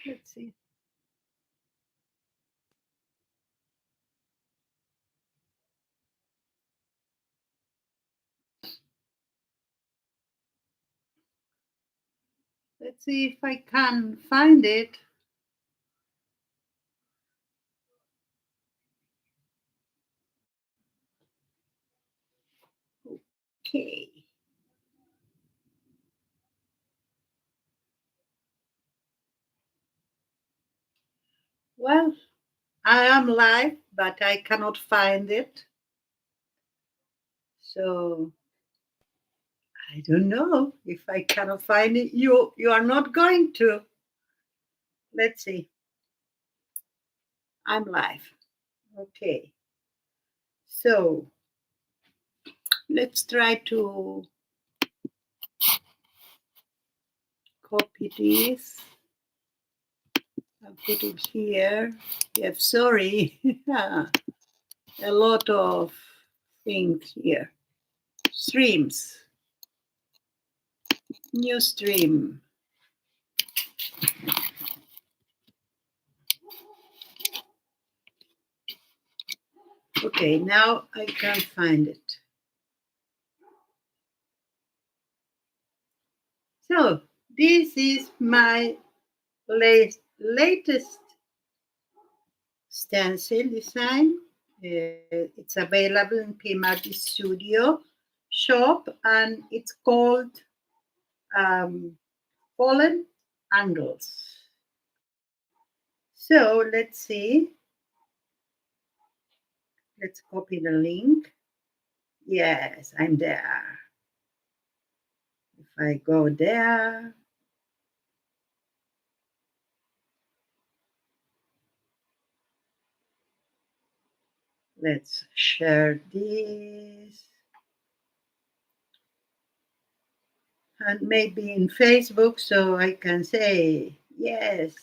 Let's see. Let's see if I can find it. Okay. Well, I am live, but I cannot find it. So I don't know if I cannot find it. You are not going to. Let's see. I'm live. Okay. So let's try to copy this and put it here. Yes, sorry. A lot of things here. Streams. New stream. Okay, now I can find it. So this is my latest stencil design. It's available in PMAT Studio shop, and it's called Fallen Angles. So let's see. Let's copy the link. Yes, I'm there. If I go there, let's share this. And maybe in Facebook so I can say, yes,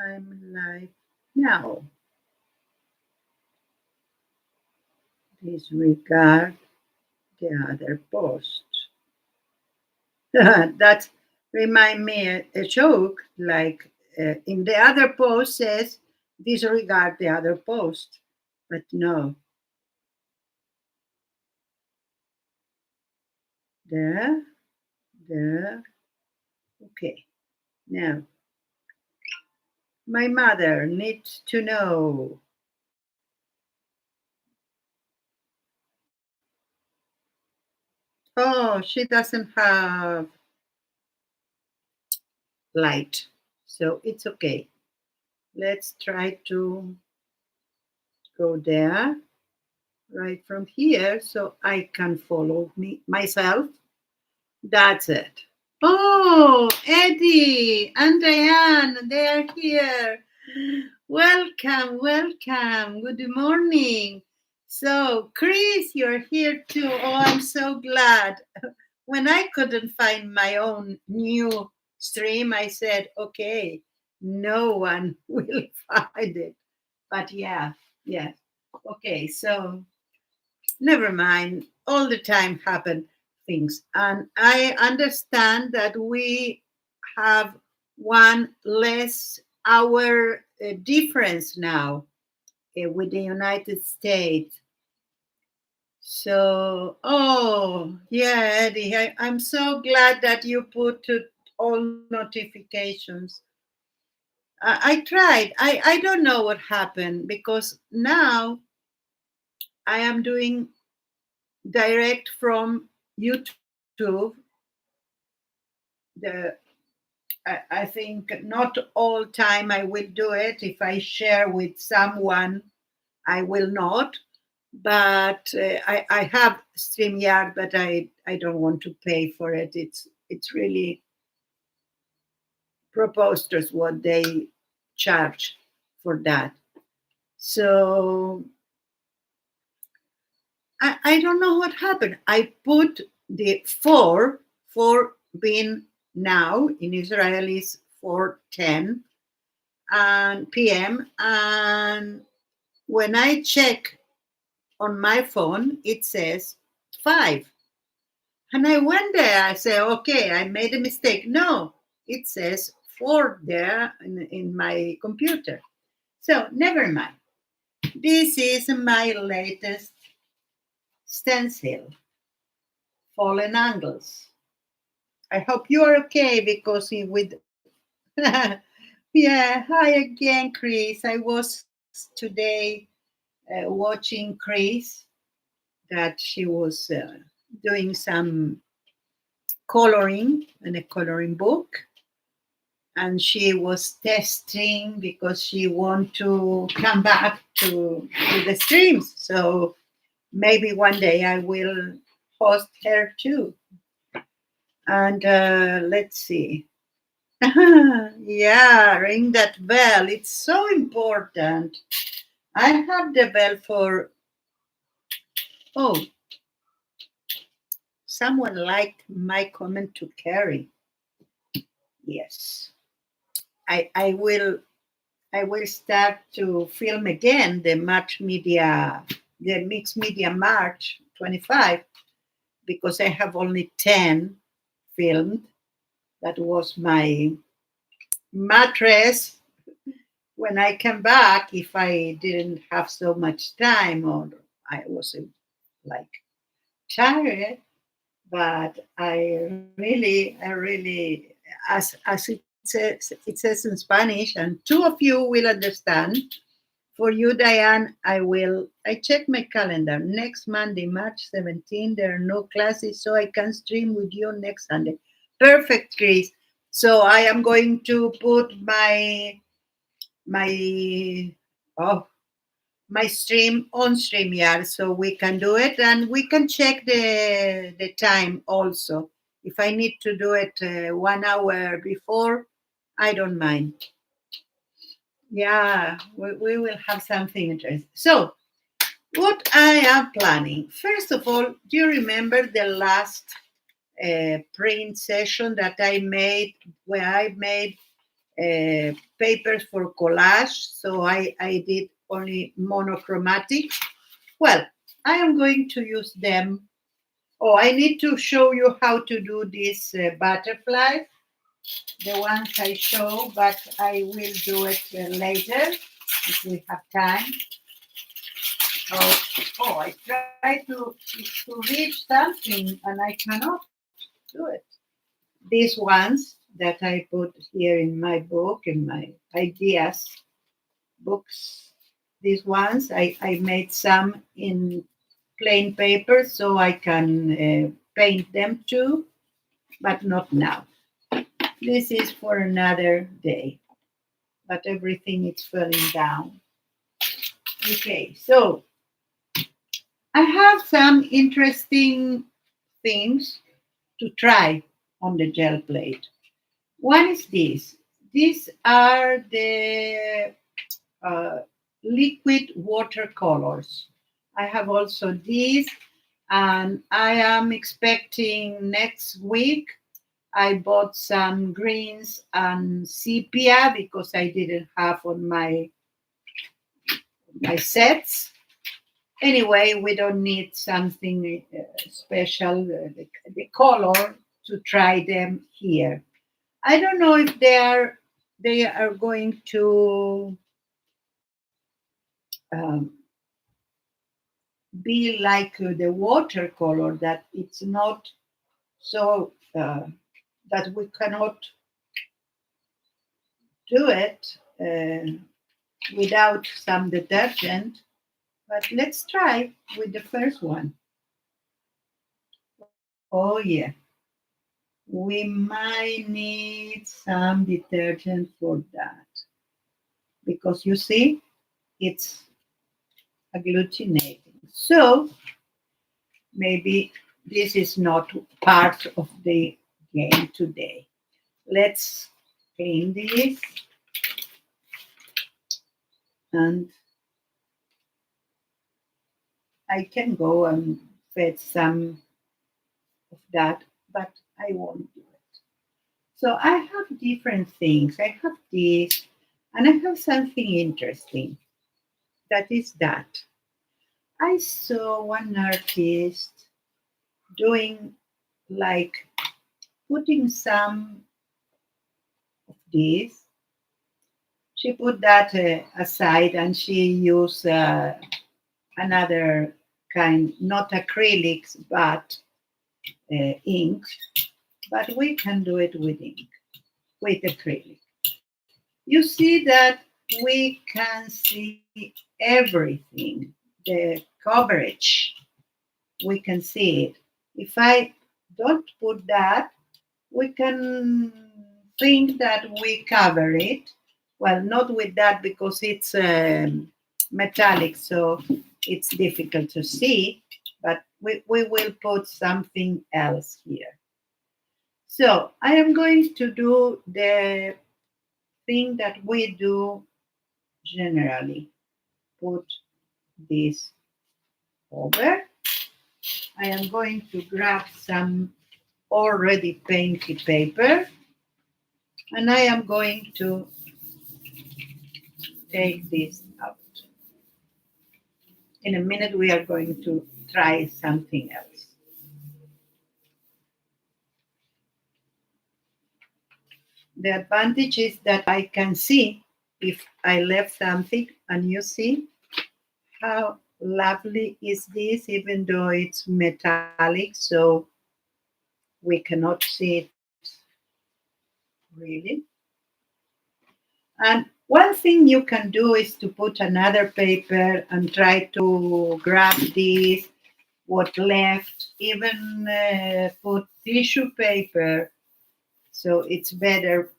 I'm live now. Disregard the other post. That remind me a joke like in the other post says disregard the other post, but no. There, there. Okay. Now, my mother needs to know. Oh, she doesn't have light, so it's okay. Let's try to go there right from here so I can follow me myself. That's it. Oh, Eddie and Diane, they are here. Welcome, welcome. Good morning. So, Chris, you're here too. Oh, I'm so glad. When I couldn't find my own new stream, I said, okay, no one will find it. But yeah. Okay, so never mind. All the time happen things. And I understand that we have one less hour difference now with the United States. So, oh, yeah, Eddie, I'm so glad that you put all notifications. I tried. I don't know what happened because now I am doing direct from YouTube. The I think not all time I will do it. If I share with someone, I will not. But I have StreamYard, but I don't want to pay for it. It's really preposterous what they charge for that. So I don't know what happened. I put the four being now in Israel is 4:10 and p.m. and when I check on my phone it says 5. And I went there. I say, okay, I made a mistake. No, it says 4 there in my computer. So never mind. This is my latest stencil, fallen angles. I hope you are okay because with yeah, hi again, Chris. I was today watching Chris that she was doing some coloring in a coloring book, and she was testing because she want to come back to the streams. So maybe one day I will host her too. And let's see. Yeah, ring that bell. It's so important. I have the bell for. Oh, someone liked my comment to Carrie. Yes, I will start to film again the mixed media March 25 because I have only 10 filmed. That was my mattress when I came back. If I didn't have so much time or I wasn't like tired, but I really, as it says in Spanish, and two of you will understand. For you, Diane, I check my calendar. Next Monday, March 17, there are no classes, so I can stream with you next Sunday. Perfect, Chris. So I am going to put my oh my stream on StreamYard so we can do it and we can check the time also. If I need to do it 1 hour before, I don't mind. Yeah, we will have something interesting. So, what I am planning, first of all, do you remember the last print session that I made where I made papers for collage? So I did only monochromatic. Well, I am going to use them. Oh, I need to show you how to do this butterfly, the ones I show, but I will do it later if we have time. Oh, I try to read something and I cannot do it. These ones that I put here in my book, in my ideas books, these ones, I made some in plain paper so I can paint them too, but not now. This is for another day, but everything is falling down. Okay, so I have some interesting things to try on the gel plate. One is this. These are the uh, liquid watercolors. I have also these, and I am expecting next week. I bought some greens and sepia because I didn't have on my sets. Anyway, we don't need something special, the color to try them here. I don't know if they are going to um, be like the watercolor that it's not so that we cannot do it without some detergent. But let's try with the first one. Oh yeah, we might need some detergent for that because you see it's agglutinating. So maybe this is not part of the game today. Let's clean this and I can go and fetch some of that, but I won't do it. So I have different things. I have this and I have something interesting. That is that. I saw one artist doing like putting some of this. She put that aside and she used another kind, not acrylics, but ink. But we can do it with ink, with acrylic. You see that we can see everything, the coverage, we can see it. If I don't put that, we can think that we cover it. Well, not with that because it's metallic, so it's difficult to see, but we will put something else here. So I am going to do the thing that we do generally. Put this over. I am going to grab some already painted paper and I am going to take this out. In a minute, we are going to try something else. The advantage is that I can see if I left something, and you see how lovely is this, even though it's metallic, so we cannot see it really. And one thing you can do is to put another paper and try to grab this, what left, even put tissue paper, so it's better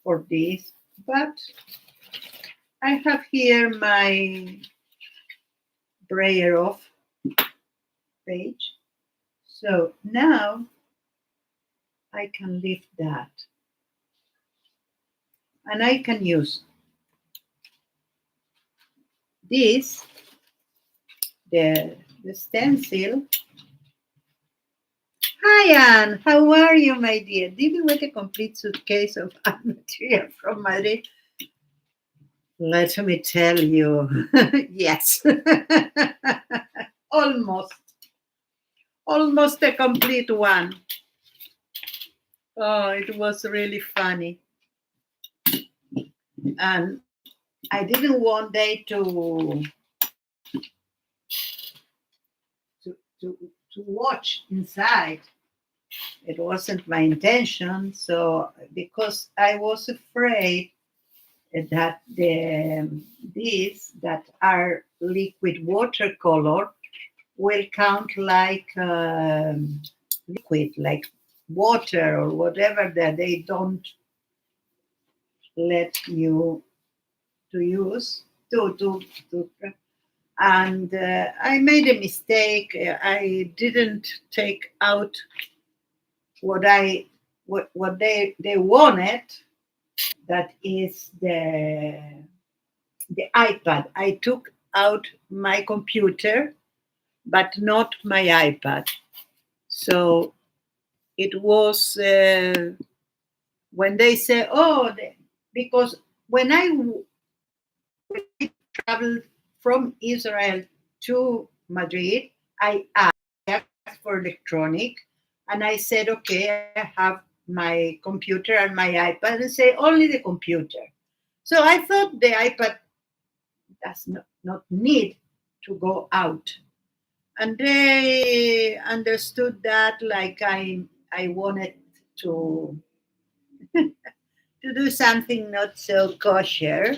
for this. But I have here my brayer off page. So now I can lift that and I can use this, the stencil. Hi Anne, how are you, my dear? Did you get a complete suitcase of art material from Madrid? Let me tell you, yes, almost, almost a complete one. Oh, it was really funny. And I didn't want they to, to, to watch inside. It wasn't my intention. So, because I was afraid that these that are liquid watercolor will count like liquid, like water or whatever that they don't let you to use to and I made a mistake. I didn't take out what they wanted. That is the iPad. I took out my computer, but not my iPad. So it was when they say, "Oh," because when traveled from Israel to Madrid, I asked for electronic, and I said, "Okay, I have my computer and my iPad," and say only the computer. So I thought the iPad does not need to go out. And they understood that like I wanted to to do something not so kosher.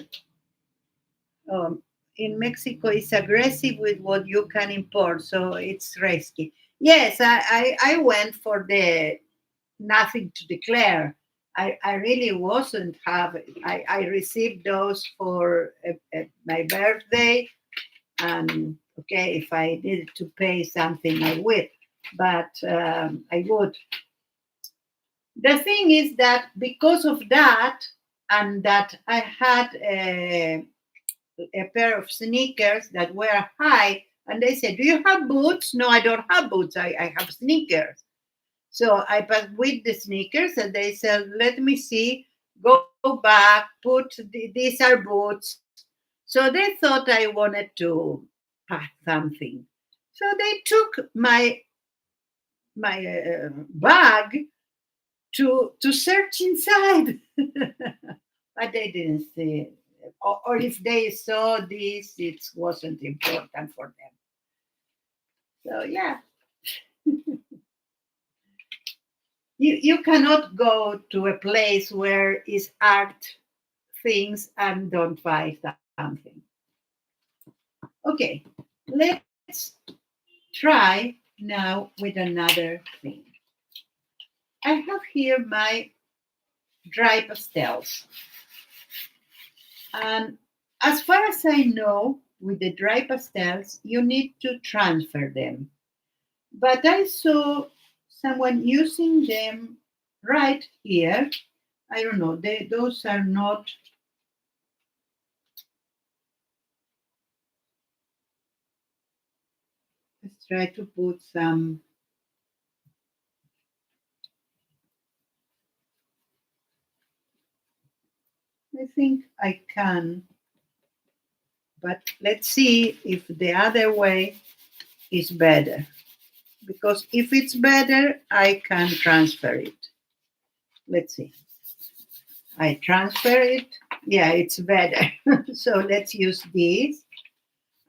Um, in Mexico, it's aggressive with what you can import, so it's risky. Yes, I went for the nothing to declare. I really wasn't have. I received those for my birthday, and okay, if I needed to pay something, I would, but I would. The thing is that because of that, and that I had a pair of sneakers that were high, and they said, "Do you have boots?" No, I don't have boots. I have sneakers. So I passed with the sneakers, and they said, "Let me see. Go back. Put these are boots." So they thought I wanted something. So they took my bag to search inside, but they didn't see. Or if they saw this, it wasn't important for them. So yeah, you cannot go to a place where is art things and don't find something. Okay, let's try now with another thing. I have here my dry pastels. And as far as I know, with the dry pastels, you need to transfer them. But I saw someone using them right here. I don't know, those are not. Let's try to put some. I think I can, but let's see if the other way is better. Because if it's better, I can transfer it. Let's see. I transfer it. Yeah, it's better. So let's use this.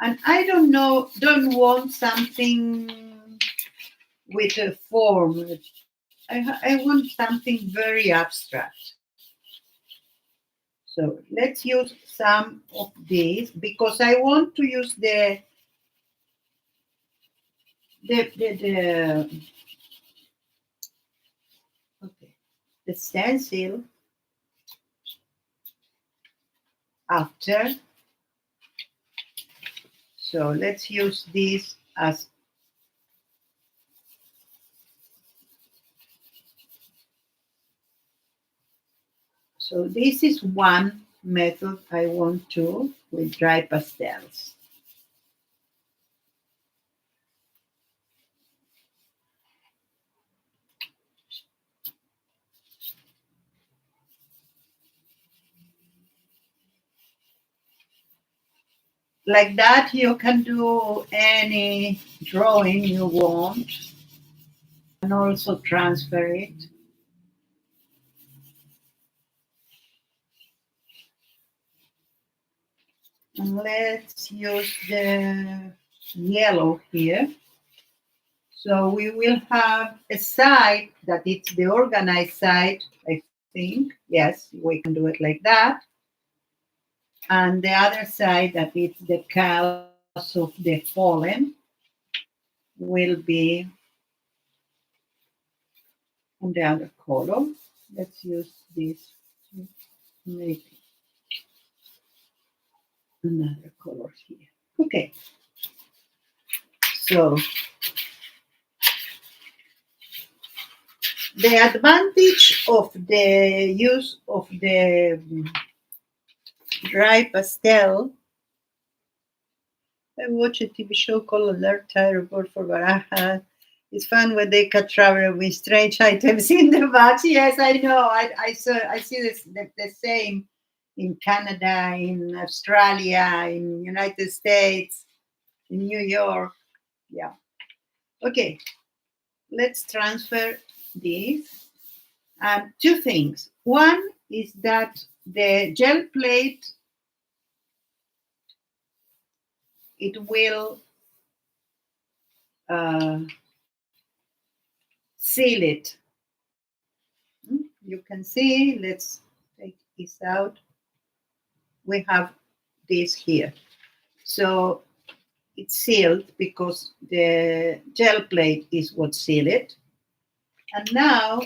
And I don't know, don't want something with a form. I want something very abstract. So let's use some of these because I want to use the okay, the stencil after. So let's use this as so this is one method I want to with dry pastels. Like that, you can do any drawing you want and also transfer it. And let's use the yellow here. So we will have a side that it's the organized side, I think. Yes, we can do it like that. And the other side that it's the chaos of the fallen will be on the other color. Let's use this to make another color here. Okay, so the advantage of the use of the dry pastel. I watch a TV show called Alerta Report for Baraja. It's fun when they catch traveler with strange items in the box. Yes, I know. I see this the same in Canada, in Australia, in United States, in New York. Yeah. Okay, let's transfer this. Two things. One is that the gel plate it will uh, seal it. You can see. Let's take this out. We have this here. So it's sealed because the gel plate is what sealed it. And now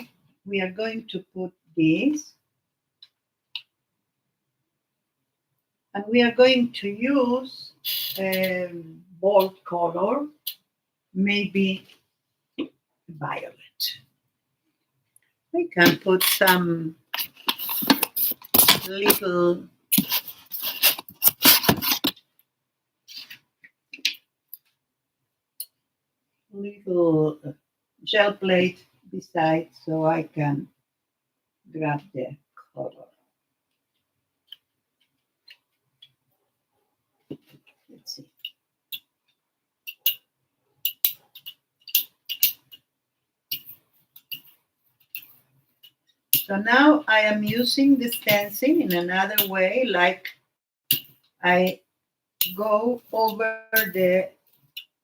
we are going to put this. And we are going to use bold color, maybe violet. I can put some little gel plate beside so I can grab the color. Let's see. So now I am using the stencil in another way, like I go over the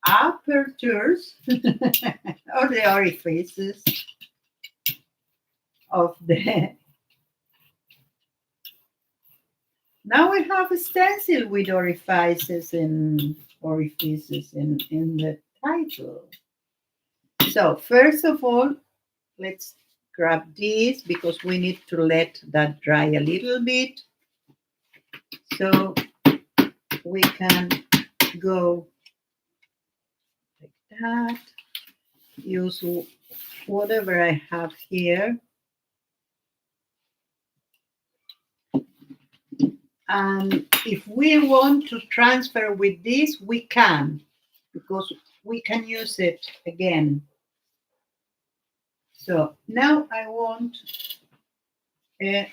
apertures or the orifices of the. Now we have a stencil with orifices in the title. So first of all, let's grab this because we need to let that dry a little bit. So we can go like that. Use whatever I have here. And if we want to transfer with this, we can, because we can use it again. So now I want a,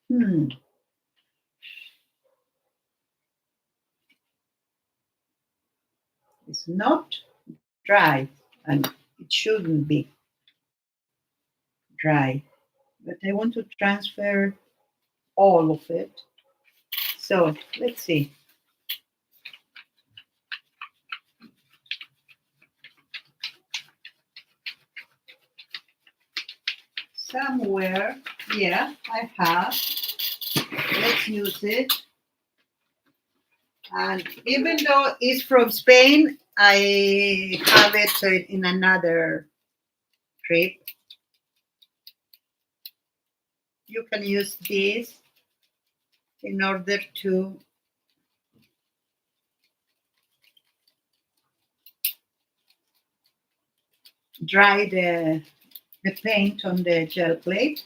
hmm, it's not dry, and it shouldn't be dry, but I want to transfer all of it. So let's see. Somewhere, yeah, I have. Let's use it. And even though it's from Spain, I have it in another trip. You can use this in order to dry the paint on the gel plate.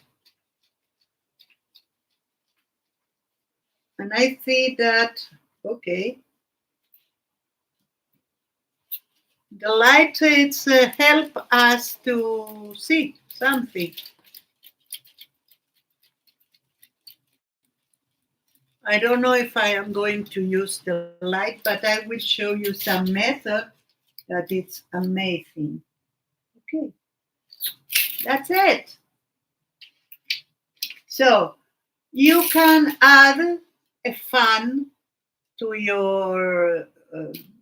And I see that, okay, the light it's help us to see something. I don't know if I am going to use the light, but I will show you some method that it's amazing. Okay, that's it. So you can add a fan to your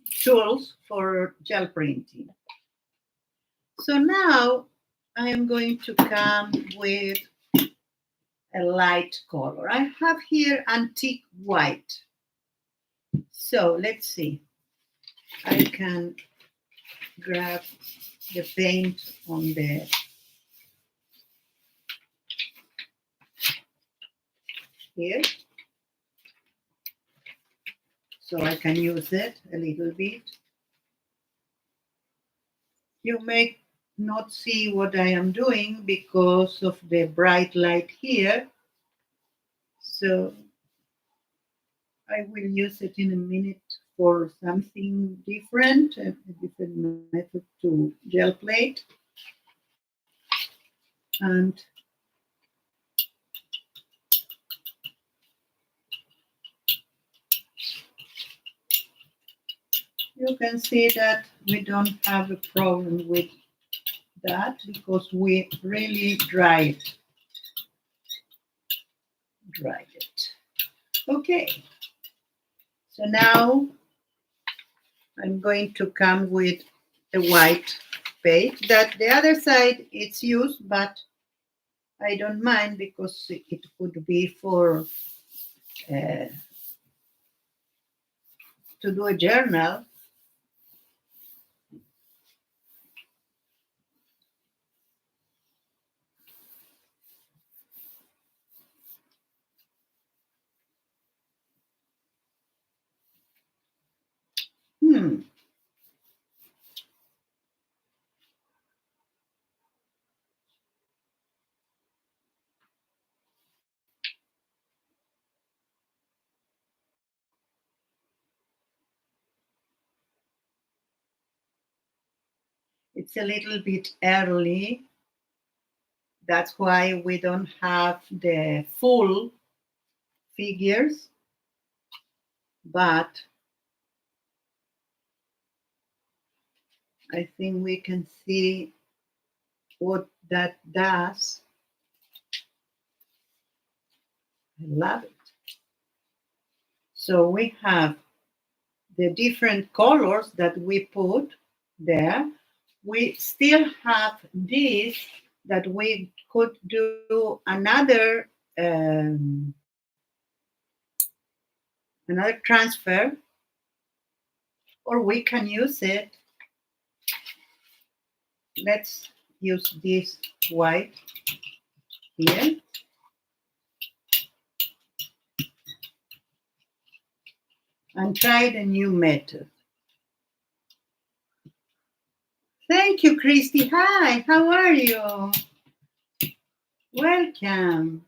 tools for gel printing. So now I am going to come with a light color. I have here antique white. So let's see. I can grab the paint on the here. So I can use it a little bit. You may not see what I am doing because of the bright light here. So I will use it in a minute for something different, a different method to gel plate. And you can see that we don't have a problem with that because we really dried it. Okay, so now I'm going to come with a white paint that the other side it's used, but I don't mind because it could be for uh, to do a journal. Hmm. It's a little bit early. That's why we don't have the full figures, but I think we can see what that does. I love it. So we have the different colors that we put there. We still have this that we could do another transfer, or we can use it. Let's use this white here. And try the new method. Thank you, Christy. Hi, how are you? Welcome.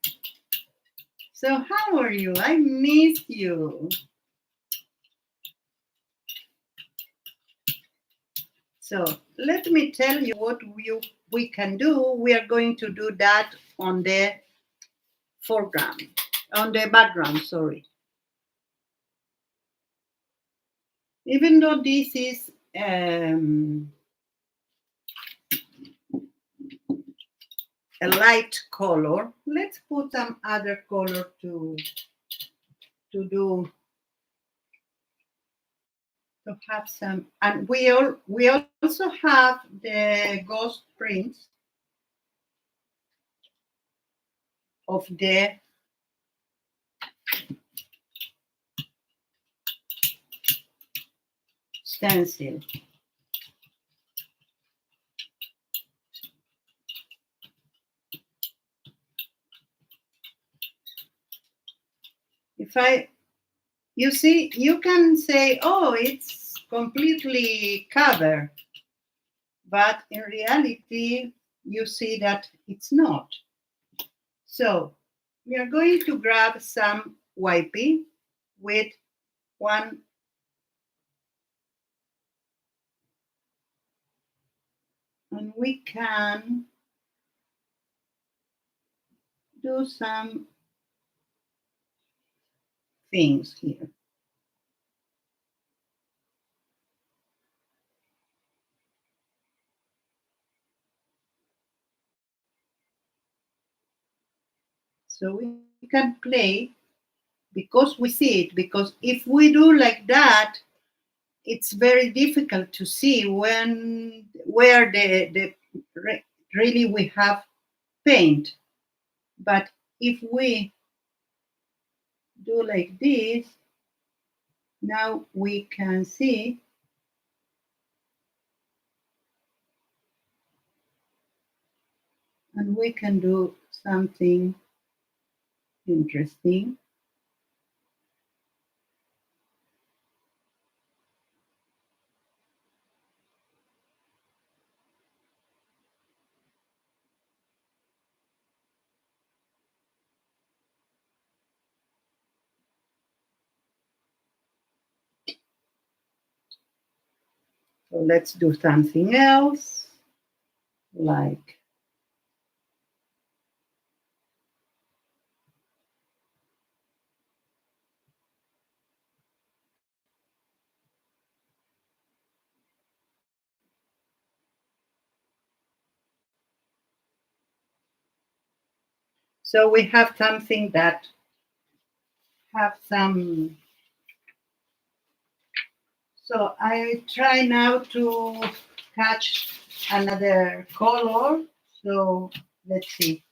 So, how are you? I missed you. So, let me tell you what we can do. We are going to do that on the foreground, on the background, sorry. Even though this is a light color, let's put some other color to have some, and we also have the ghost prints of the stencil. You see, you can say, oh, it's completely covered, but in reality, you see that it's not. So we are going to grab some wipey with one and we can do some things here. So we can play because we see it, because if we do like that, it's very difficult to see where the really we have paint. But if we do like this, now we can see and we can do something interesting. So let's do something else, like so we have something that have some. So I try now to catch another color. So let's see,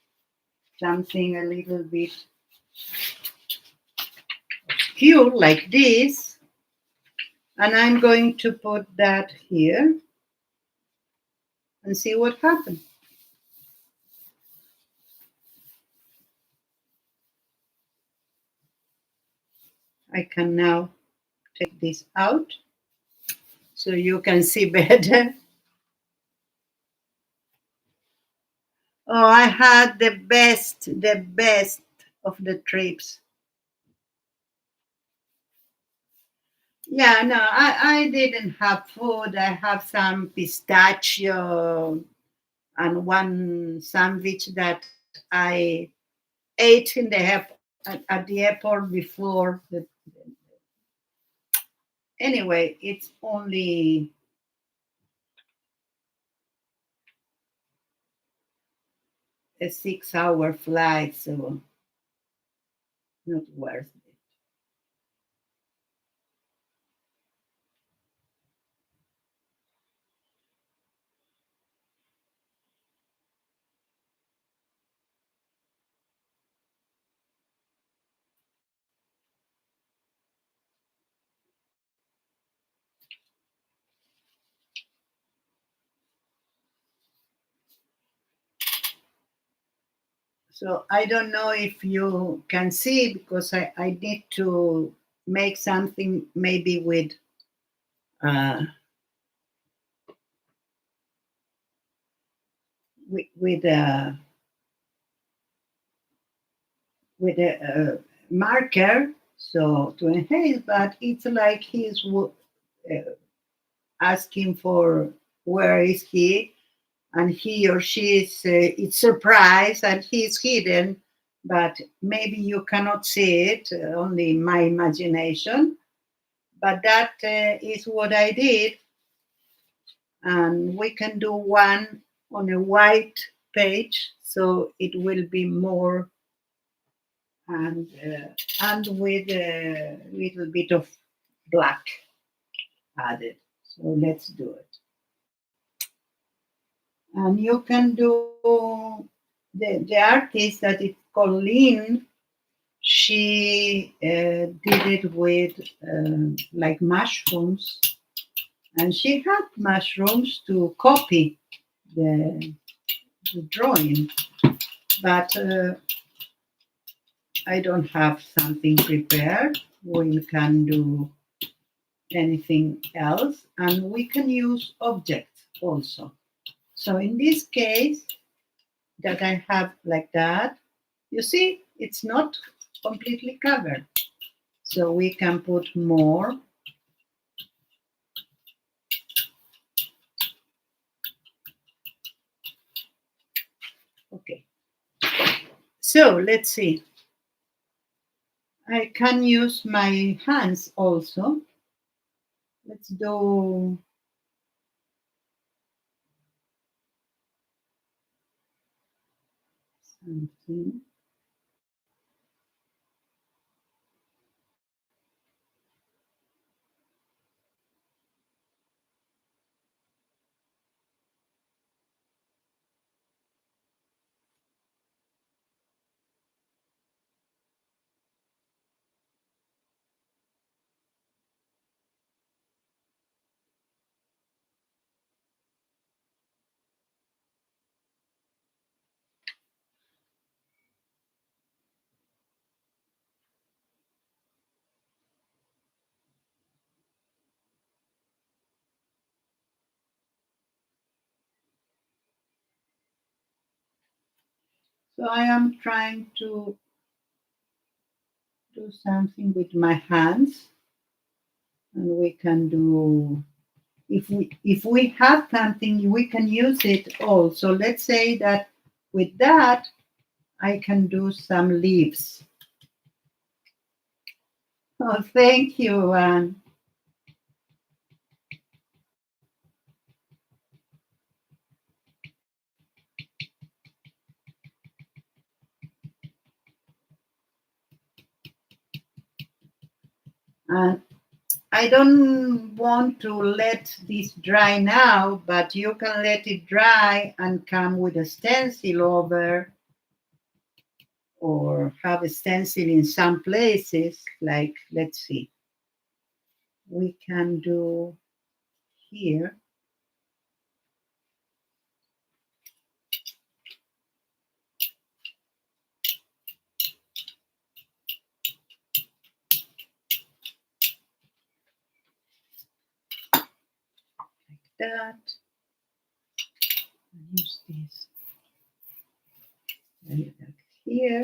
something a little bit obscure like this. And I'm going to put that here and see what happens. I can now take this out so you can see better. Oh, I had the best of the trips. Yeah, no, I didn't have food. I have some pistachio and one sandwich that I ate in the at the airport before. Anyway, it's only a 6 hour flight, so not worth it. So I don't know if you can see because I need to make something maybe uh, with with a marker so to enhance, but it's like uh, asking for where is he, and he or she is it's surprised and he's hidden, but maybe you cannot see it, only my imagination. But that is what I did, and we can do one on a white page so it will be more, and with a little bit of black added. So let's do it. And you can do the artist that is called Lynn. She did it with like mushrooms, and she had mushrooms to copy the, the drawing. But I don't have something prepared. We can do anything else, and we can use objects also. So in this case, that I have like that, you see, it's not completely covered. So we can put more. Okay. So let's see. I can use my hands also. Let's do something. So I am trying to do something with my hands, and we can do, if we have something we can use it also. Let's say that with that I can do some leaves. Oh, thank you, Anne. And I don't want to let this dry now, but you can let it dry and come with a stencil over, or have a stencil in some places. Like, let's see, we can do here that. Use this like here,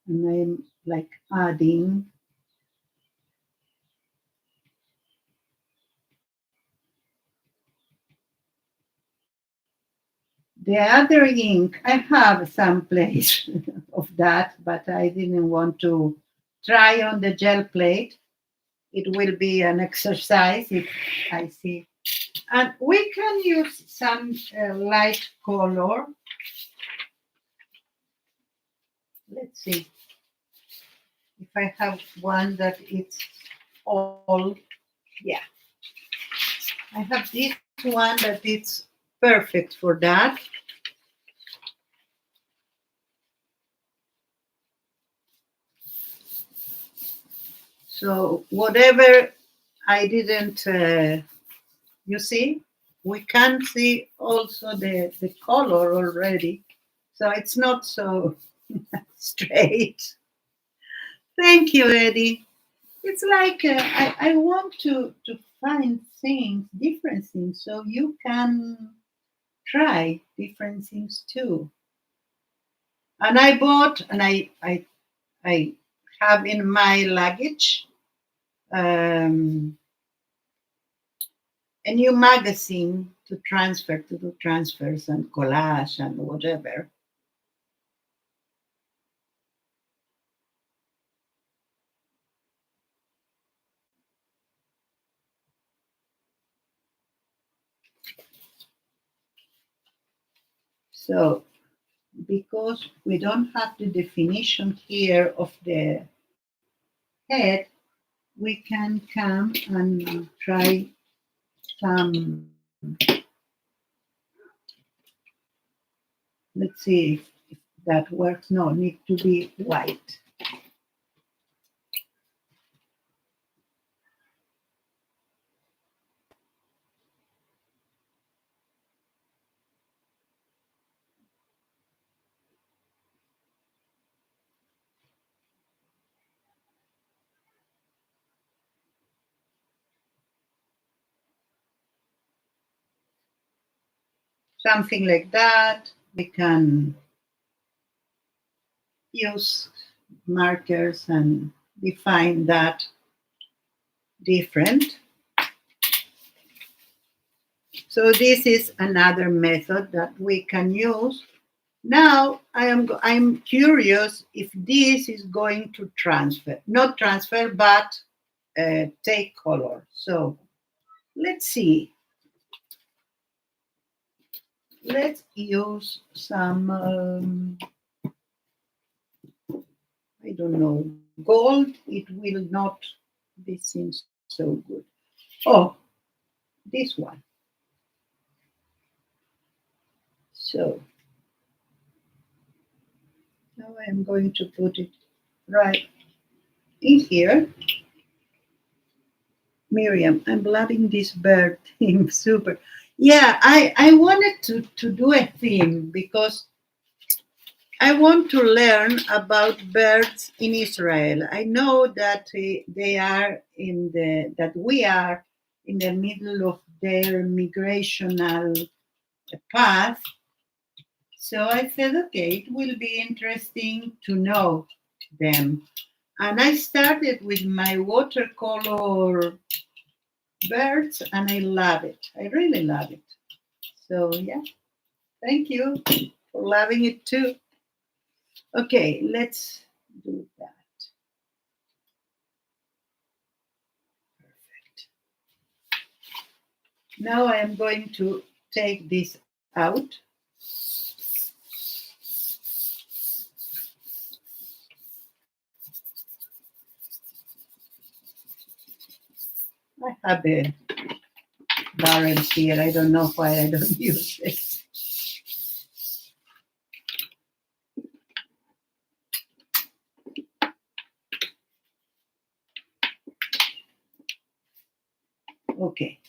and I'm like adding. The other ink, I have some place of that, but I didn't want to try on the gel plate. it will be an exercise if I see. And we can use some light color. Let's see if I have one that it's all, yeah. I have this one that it's perfect for that. So whatever I didn't, you see, we can see also the color already. So it's not so straight. Thank you, Eddie. It's like I want to find things, different things, so you can try different things too. And I bought, and I have in my luggage um, a new magazine to transfer, to do transfers and collage and whatever. So because we don't have the definition here of the head, we can come and try some. Let's see if that works. No, need to be white. Something like that. We can use markers and define that different. So this is another method that we can use. Now I'm curious if this is going to transfer, not transfer, but take color. So let's see. Let's use some, I don't know, gold. It will not be seen so good. Oh, this one. So now I'm going to put it right in here. Miriam, I'm loving this bird theme. Super. Yeah, I wanted to do a theme because I want to learn about birds in Israel. I know that they are in the that we are in the middle of their migrational path. So I said, okay, it will be interesting to know them. And I started with my watercolor birds, and I love it. I really love it. So yeah, thank you for loving it too. Okay, let's do that. Now I am going to take this out. I have a barrel here. I don't know why I don't use it. Okay.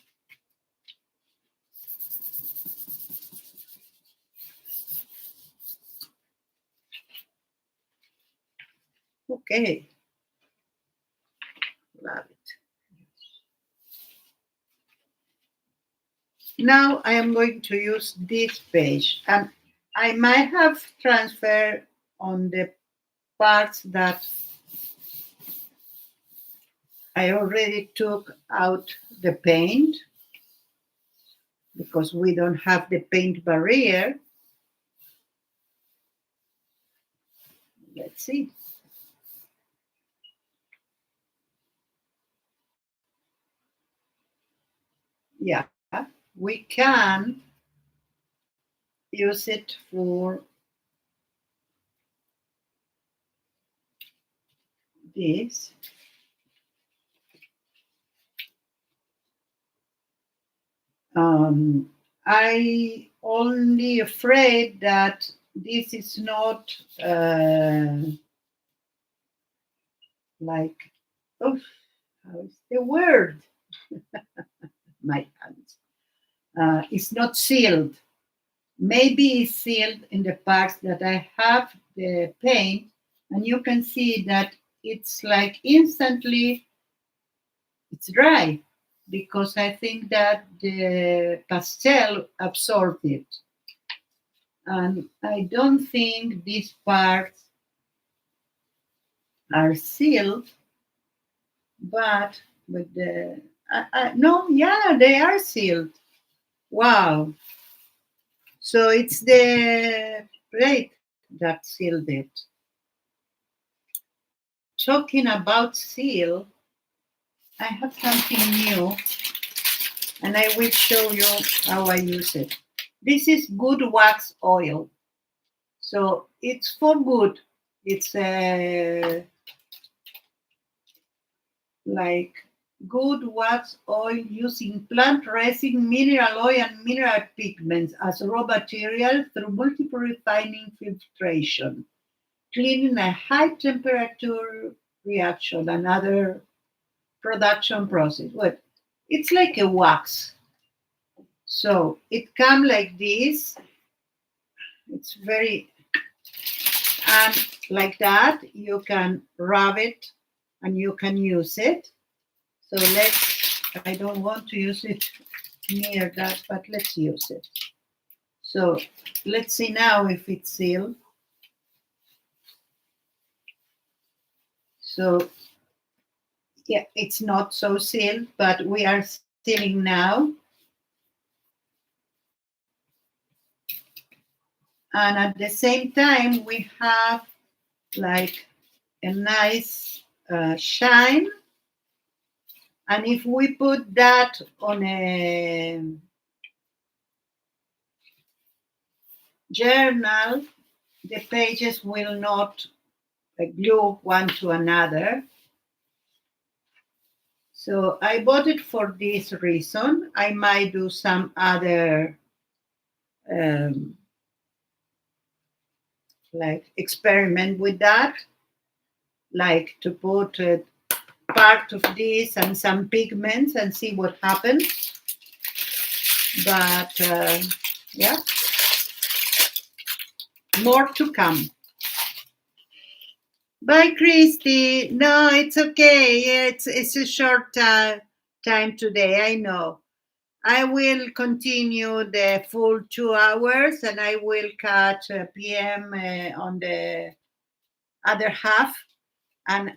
Okay. Love it. Now I am going to use this page, and I might have transferred on the parts that I already took out the paint because we don't have the paint barrier. Let's see. yeah, we can use it for this. Um, I only afraid that this is not like, oh, how is the word? My hands. It's not sealed. Maybe it's sealed in the parts that I have the paint, and you can see that it's like instantly it's dry because I think that the pastel absorbed it. And I don't think these parts are sealed, but with the no, yeah, they are sealed. Wow! So it's the plate that sealed it. Talking about seal, I have something new, and I will show you how I use it. This is good wax oil, so it's for good. It's like good wax oil using plant resin, mineral oil, and mineral pigments as raw material through multiple refining filtration, cleaning a high temperature reaction and other production process. Well, it's like a wax. So it comes like this. It's very, and like that, you can rub it and you can use it. So I don't want to use it near that, but let's use it. So let's see now if it's sealed. So yeah, it's not so sealed, but we are sealing now. And at the same time, we have like a nice shine. And if we put that on a journal, the pages will not glue one to another. So I bought it for this reason. I might do some other um, like experiment with that, like to put part of this and some pigments and see what happens. But yeah, more to come. Bye, Christy. No, it's okay. It's a short time today. I know. I will continue the full 2 hours, and I will catch PM on the other half. And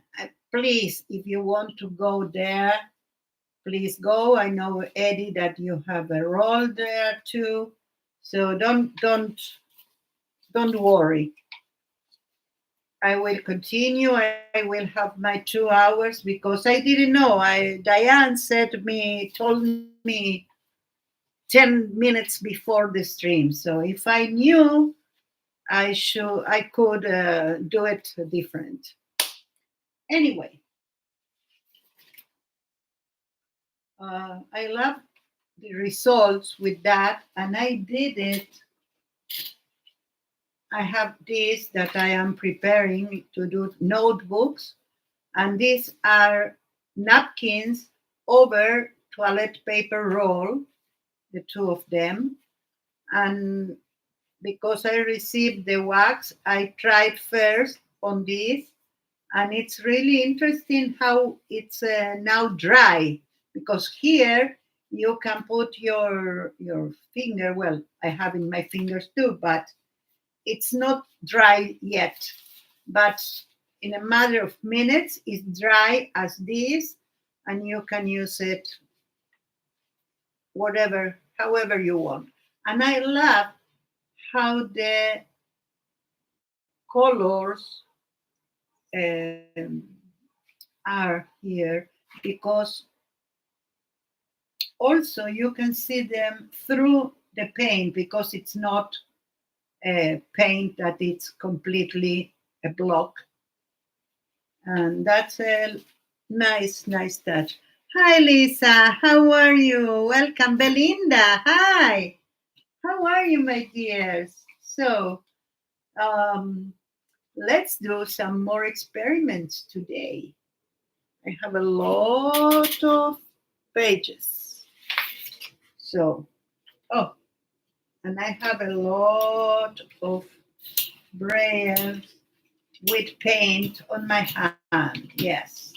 please, if you want to go there, please go. I know, Eddie, that you have a role there too. So don't worry. I will continue. I will have my 2 hours because I didn't know. Diane told me 10 minutes before the stream. So if I knew, I could do it different. Anyway, I love the results with that, and I did it. I have this that I am preparing to do notebooks, and these are napkins over toilet paper roll, the two of them. And because I received the wax, I tried first on this, and it's really interesting how it's now dry. Because here you can put your finger. Well, I have in my fingers too, but it's not dry yet. But in a matter of minutes, it's dry as this, and you can use it whatever, however you want. And I love how the colors um, are here because also you can see them through the paint because it's not a paint that it's completely a block. And that's a nice touch. Hi, Lisa. How are you? Welcome, Belinda. Hi. How are you, my dears? So, um, let's do some more experiments today. I have a lot of pages. So, oh, and I have a lot of brayers with paint on my hand. Yes.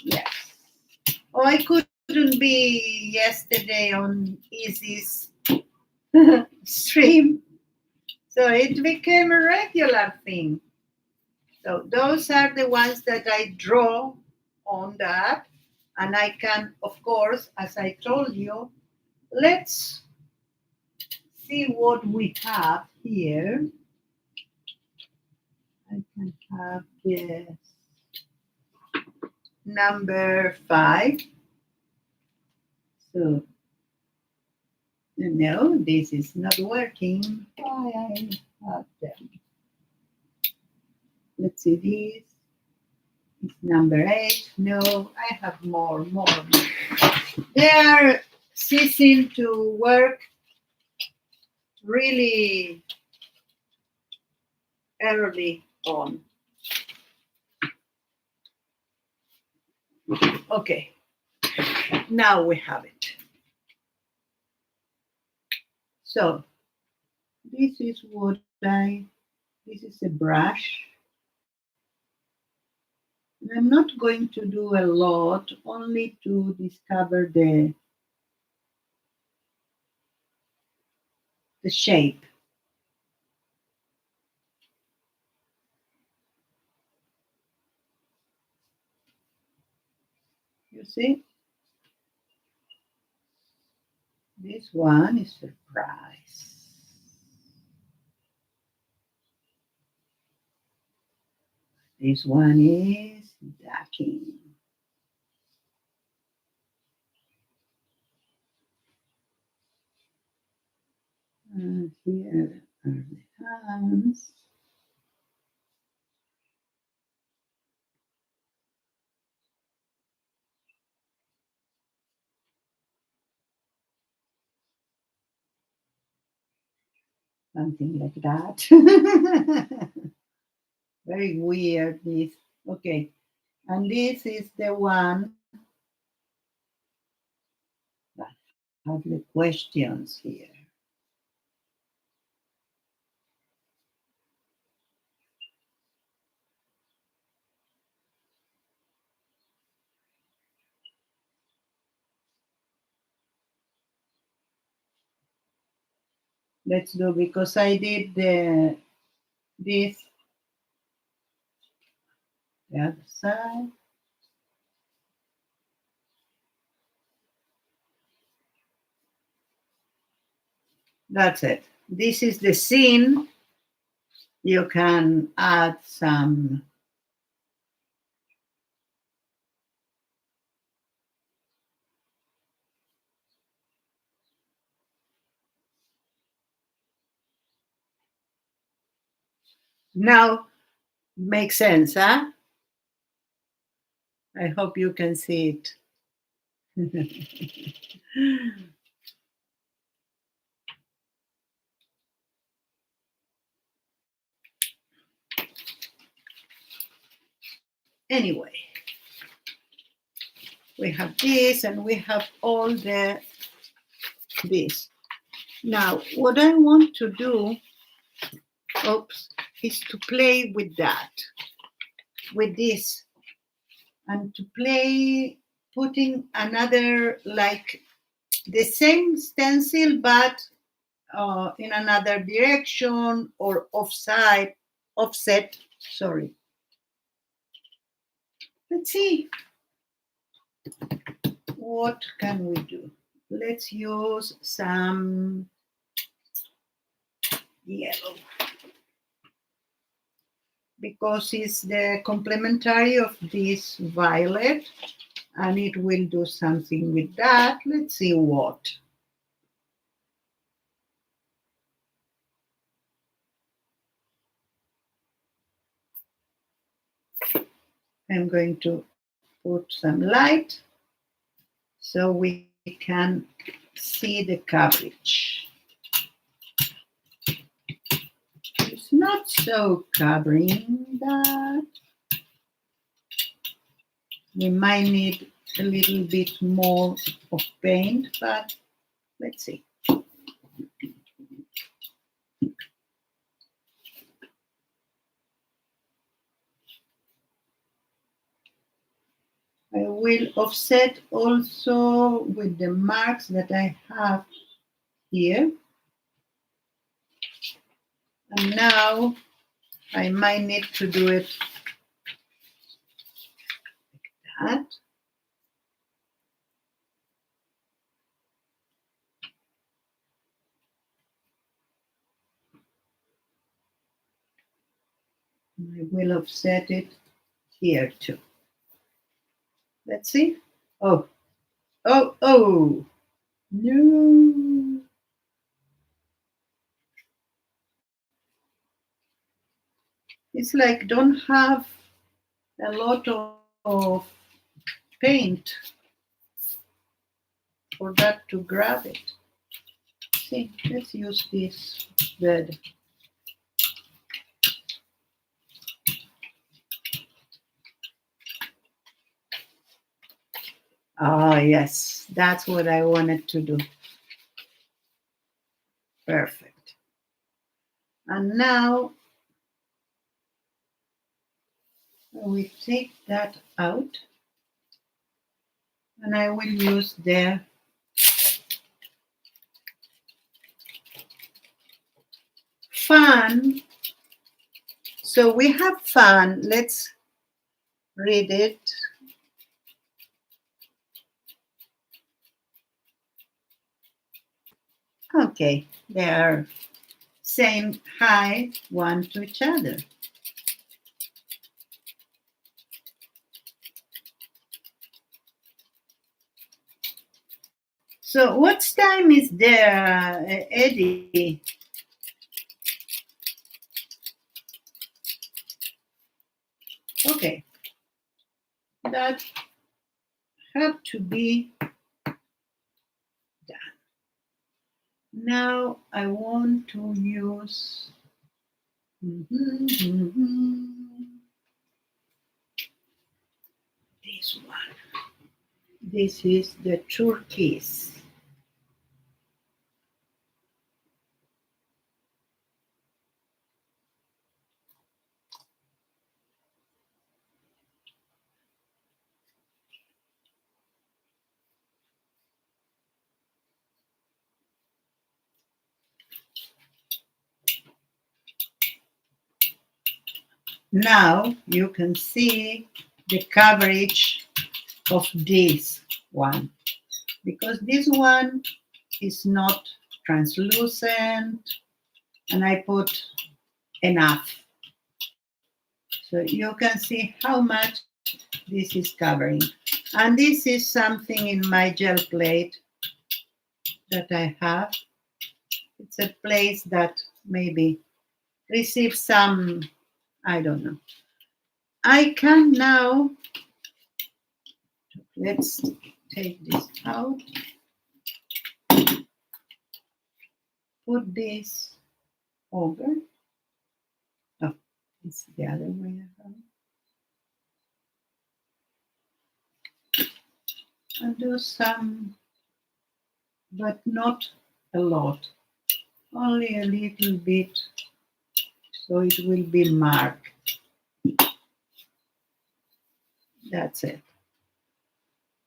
Oh, I couldn't be yesterday on Easy's stream, so it became a regular thing. So those are the ones that I draw on that, and I can, of course, as I told you, let's see what we have here. I can have this number 5. So no, this is not working. Why I have them. Let's see this. It's number 8. No, I have more. They are ceasing to work really early on. Okay, now we have it. So this is this is a brush. And I'm not going to do a lot, only to discover the shape. You see? This one is surprise. This one is ducking. And here are the hands. Something like that. Very weird, this. Okay. And this is the one that has the questions here. Let's do, because I did this, the other side. That's it. This is the scene. You can add some now. Makes sense, huh? I hope you can see it. Anyway, we have this and we have all this. Now, what I want to do, is to play with that, with this, and to play putting another, like the same stencil, but in another direction or offset. Sorry. Let's see. What can we do? Let's use some yellow, because it's the complementary of this violet, and it will do something with that. Let's see what. I'm going to put some light so we can see the coverage. It's not so covering that. We might need a little bit more of paint, but let's see. I will offset also with the marks that I have here. And now I might need to do it like that. And I will offset it here too. Let's see. Oh, oh, oh, no. It's like don't have a lot of paint for that to grab it. See, let's use this red. Ah, yes, that's what I wanted to do. Perfect. And now we take that out and I will use the fan. So we have fan. Let's read it. Okay, they are same height one to each other. So what time is there, Eddie? Okay, that had to be done. Now I want to use this one. This is the turquoise. Now you can see the coverage of this one because this one is not translucent and I put enough. So you can see how much this is covering. And this is something in my gel plate that I have. It's a place that maybe receives some, I don't know. I can now, let's take this out, put this over. Oh, it's the other way around. And do some, but not a lot, only a little bit, so it will be marked. That's it.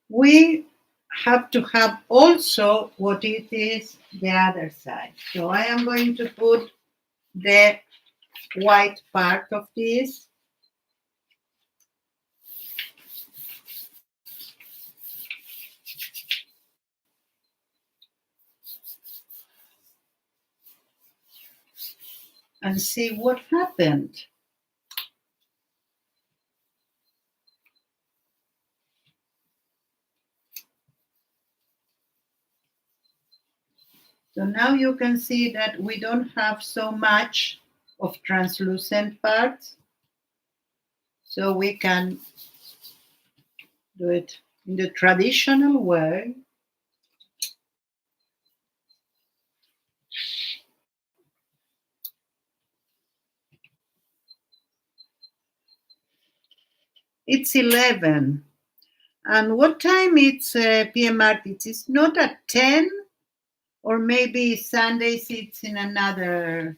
We have to have also what it is the other side. So I am going to put the white part of this. And see what happened. So now you can see that we don't have so much of translucent parts. So we can Do it in the traditional way. It's 11. And what time it's PMR? It's not at 10, or maybe Sundays it's in another.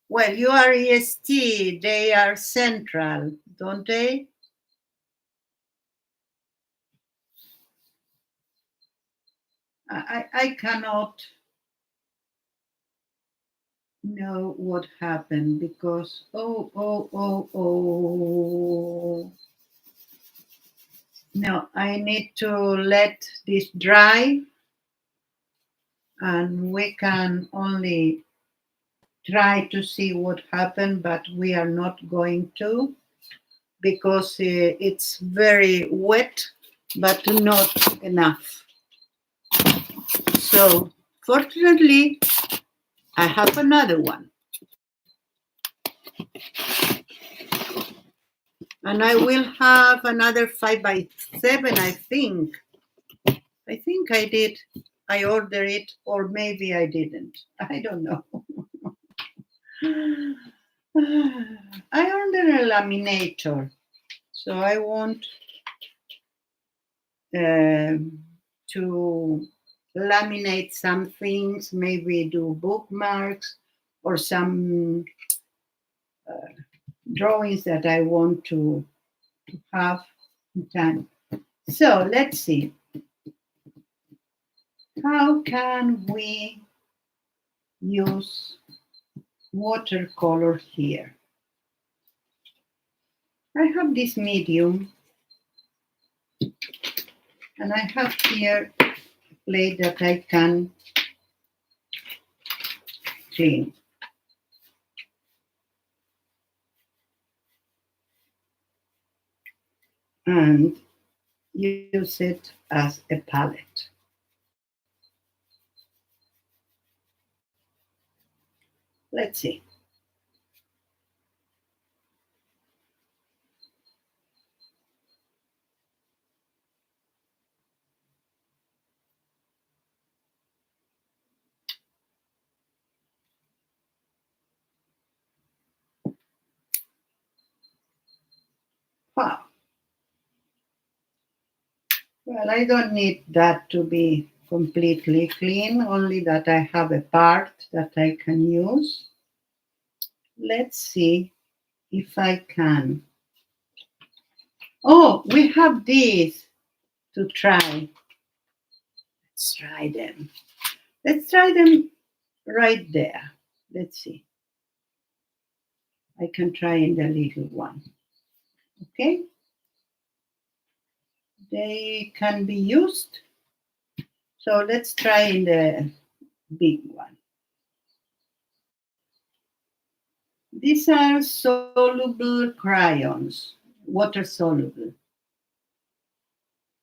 Well, you are EST, they are Central, don't they? I cannot know what happened because, oh. No, I need to let this dry, and we can only try to see what happened, but we are not going to because it's very wet, but not enough. So, fortunately, I have another one. And I will have another 5x7, I think. I think I did. I ordered it, or maybe I didn't. I don't know. I ordered a laminator, so I want to laminate some things, maybe do bookmarks or some drawings that I want to have in time. So let's see. How can we use watercolor here? I have this medium, and I have here a plate that I can clean. And use it as a palette. Let's see. Wow. Well, I don't need that to be completely clean, only that I have a part that I can use. Let's see if I can. Oh, we have these to try. Let's try them. Let's try them right there. Let's see. I can try in the little one. Okay? They can be used. So let's try in the big one. These are soluble crayons, water soluble.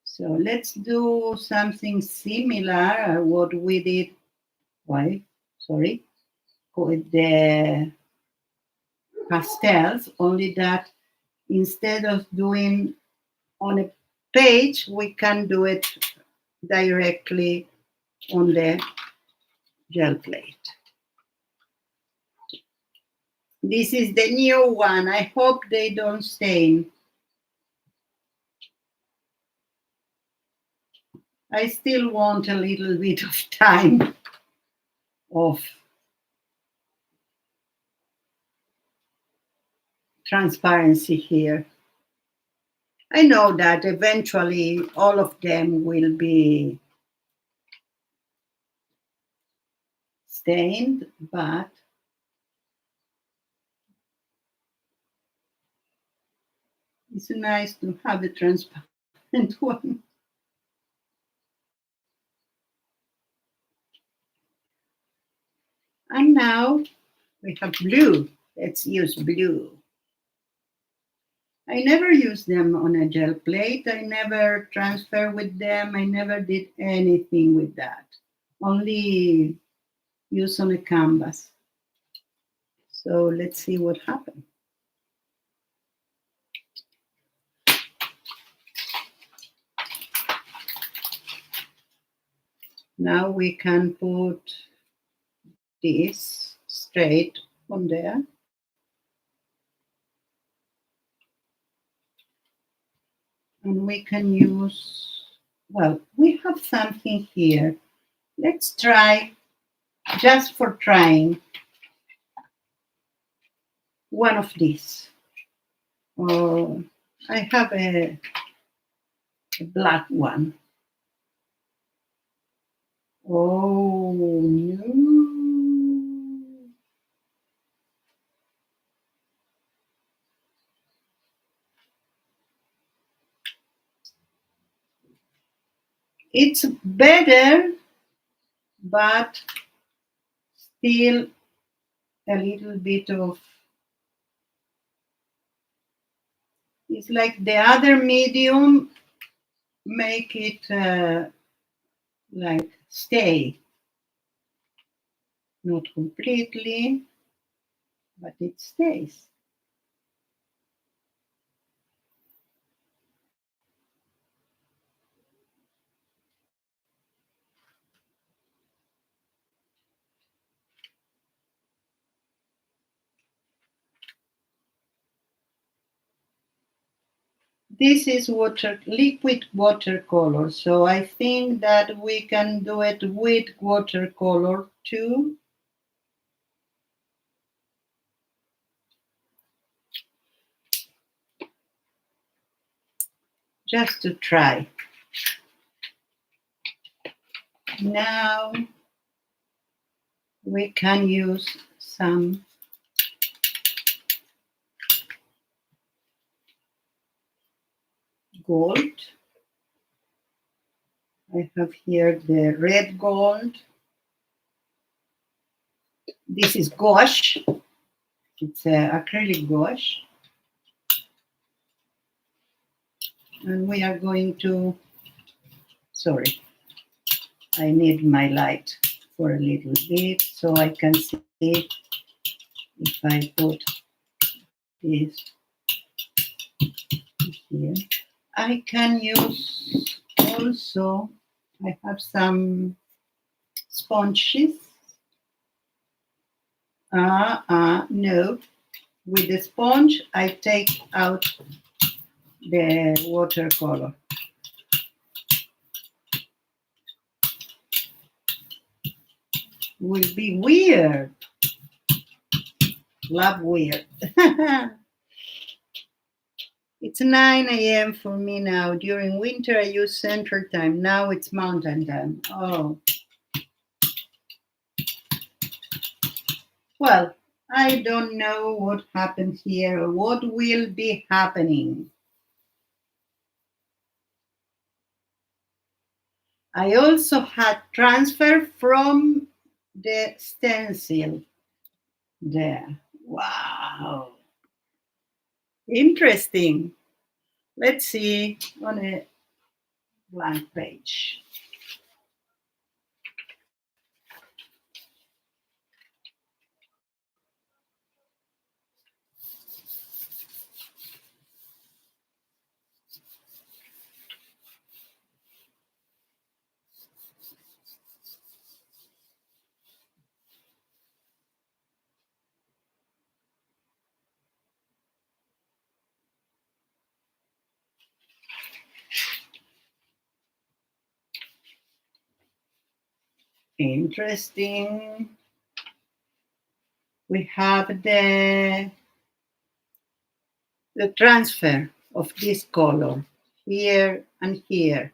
So let's do something similar what we did. Why? Sorry, with the pastels. Only that instead of doing on a page, we can do it directly on the gel plate. This is the new one. I hope they don't stain. I still want a little bit of time of transparency here. I know that eventually all of them will be stained, but it's nice to have a transparent one. And now we have blue. Let's use blue. I never use them on a gel plate. I never transfer with them. I never did anything with that. Only use on a canvas. So let's see what happens. Now we can put this straight on there. And we can use, well, we have something here. Let's try, just for trying, one of these. Oh, I have a black one. Oh, no. It's better, but still a little bit of, it's like the other medium make it like stay, not completely, but it stays. This is liquid watercolor, so I think that we can do it with watercolor too. Just to try. Now we can use some gold. I have here the red gold. This is gouache. It's acrylic gouache. And we are going to, sorry, I need my light for a little bit so I can see if I put this here. I can use also, I have some sponges. No, with the sponge I take out the watercolor. Will be weird. Love weird. It's 9 a.m. for me now. During winter, I use Central Time. Now it's Mountain Time. Oh. Well, I don't know what happened here or what will be happening. I also had transfer from the stencil there. Wow. Interesting. Let's see on a blank page. Interesting. We have the transfer of this color here and here.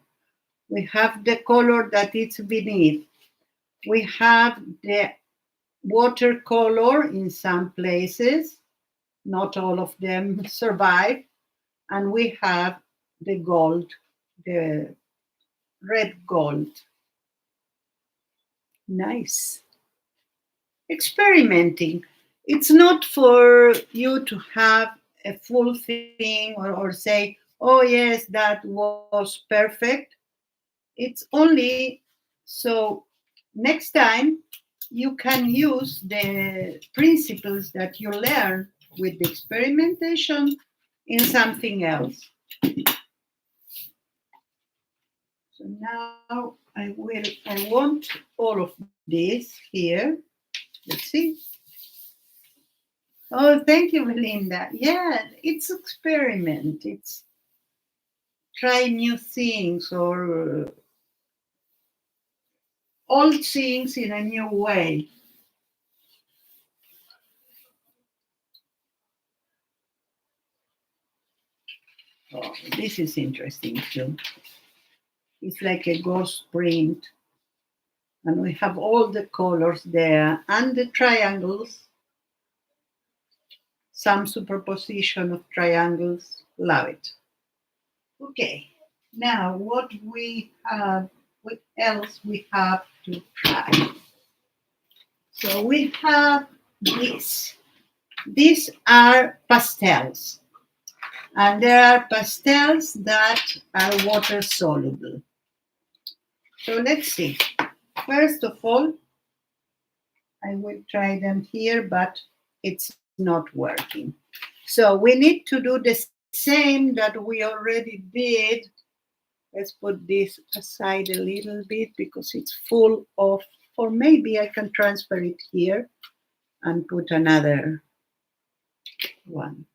We have the color that is beneath. We have the watercolor in some places. Not all of them survive. And we have the gold, the red gold. Nice. Experimenting. It's not for you to have a full thing or say, oh, yes, that was perfect. It's only so next time you can use the principles that you learn with the experimentation in something else. So now I want all of this here. Let's see. Oh, thank you, Belinda. Yeah, it's experiment. It's try new things or old things in a new way. Oh, this is interesting too. It's like a ghost print, and we have all the colors there and the triangles, some superposition of triangles. Love it. Okay, now what else we have to try? So we have this. These are pastels, and there are pastels that are water soluble. So let's see. First of all, I will try them here, but it's not working. So we need to do the same that we already did. Let's put this aside a little bit because it's full of, or maybe I can transfer it here and put another one.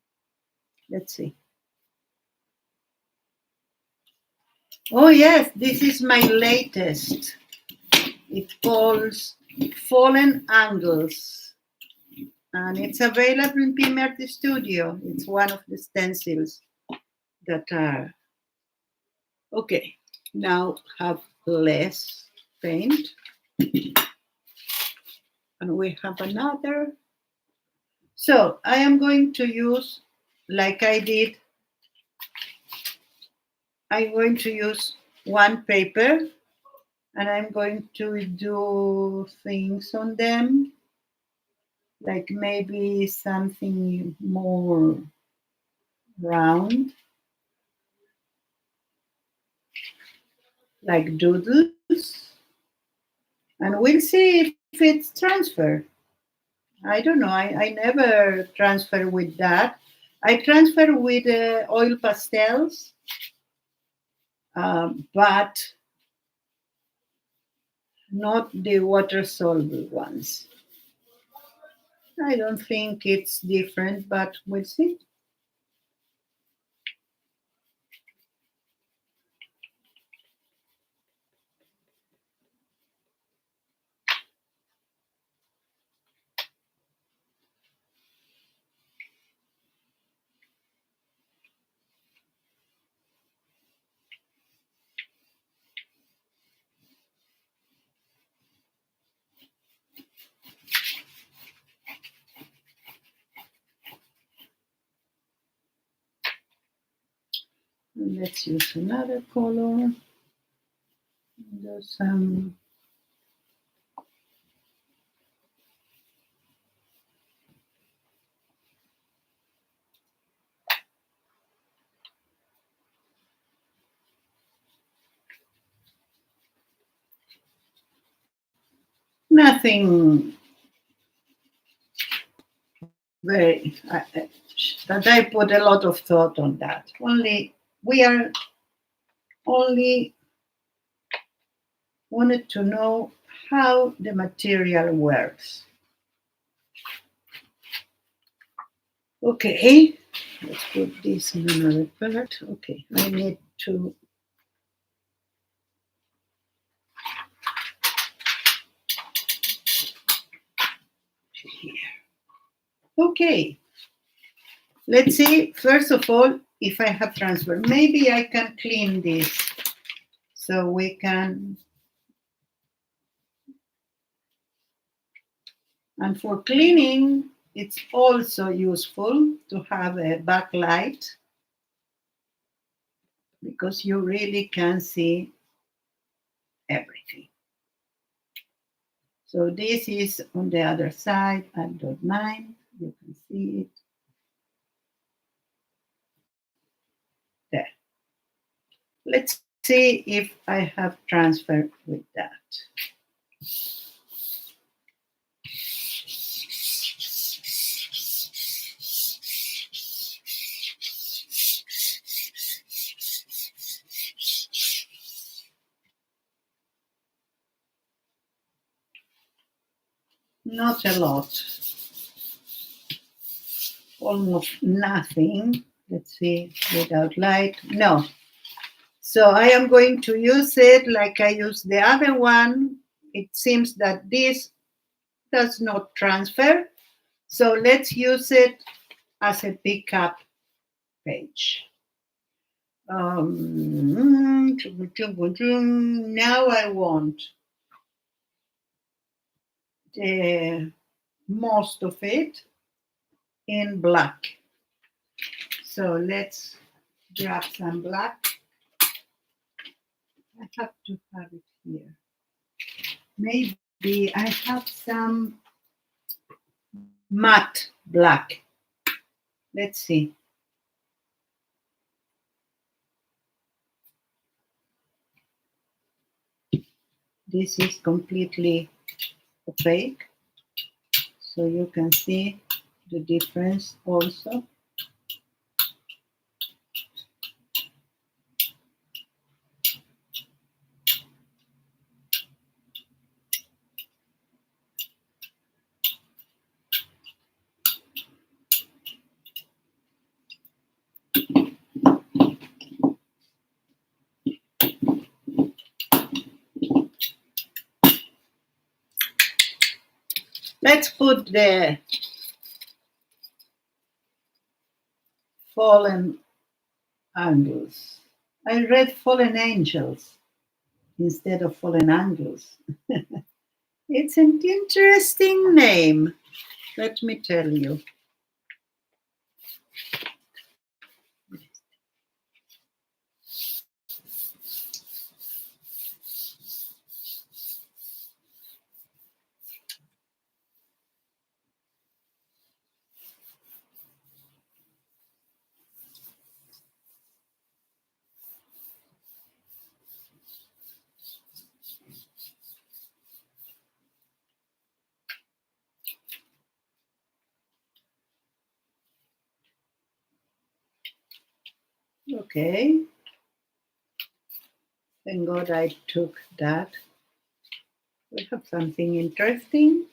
Let's see. Oh yes, this is my latest. It calls Fallen Angles. And it's available in PMRT Studio. It's one of the stencils that are. Okay, now have less paint. And we have another. So I am going to use, like I did, I'm going to use one paper and I'm going to do things on them, like maybe something more round, like doodles. And we'll see if it's transferred. I don't know. I never transfer with that. I transfer with oil pastels, but not the water soluble ones. I don't think it's different, but we'll see. Let's use another color. Do some. Nothing very that I put a lot of thought on that. Only we are only wanted to know how the material works. Okay, let's put this in another part. Okay, I need to. Here. Okay, let's see. First of all, if I have transfer, maybe I can clean this so we can. And for cleaning, it's also useful to have a backlight because you really can see everything. So this is on the other side. I don't mind. You can see it. There. Let's see if I have transfer with that. not a lot, almost nothing. Let's see, without light, no. So I am going to use it like I used the other one. It seems that this does not transfer. So let's use it as a pickup page. Now I want the most of it in black. So let's grab some black. I have to have it here. Maybe I have some matte black. Let's see. This is completely opaque, so you can see the difference also. Let's put the fallen angles. I read fallen angels instead of fallen angles. It's an interesting name, let me tell you. Okay. Thank God I took that. We have something interesting.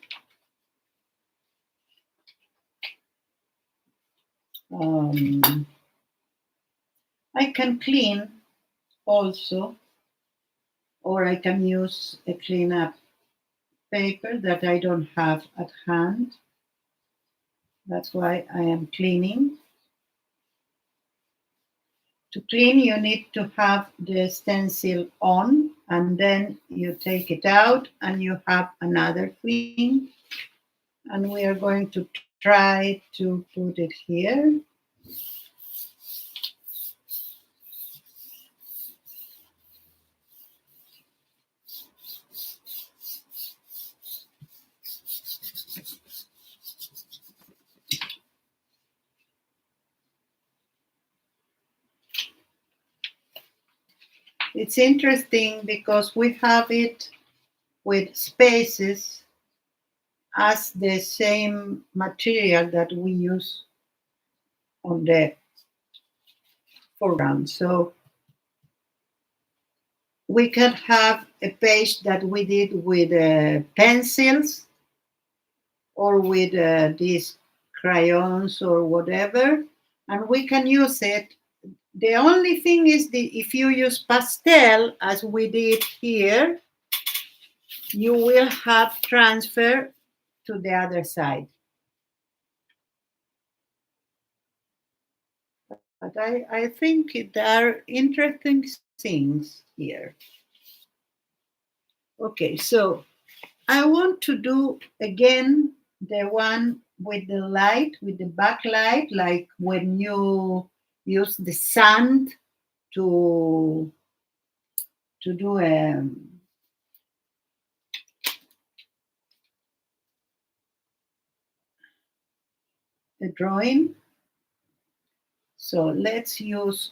I can clean also, or I can use a cleanup paper that I don't have at hand. That's why I am cleaning. To clean, you need to have the stencil on, and then you take it out and you have another thing. And we are going to try to put it here. It's interesting because we have it with spaces as the same material that we use on the foreground. So we can have a page that we did with pencils or with these crayons or whatever, and we can use it. The only thing is if you use pastel, as we did here, you will have transfer to the other side. But I think there are interesting things here. Okay, so I want to do again the one with the light, with the backlight, like when you use the sand to do a drawing. So let's use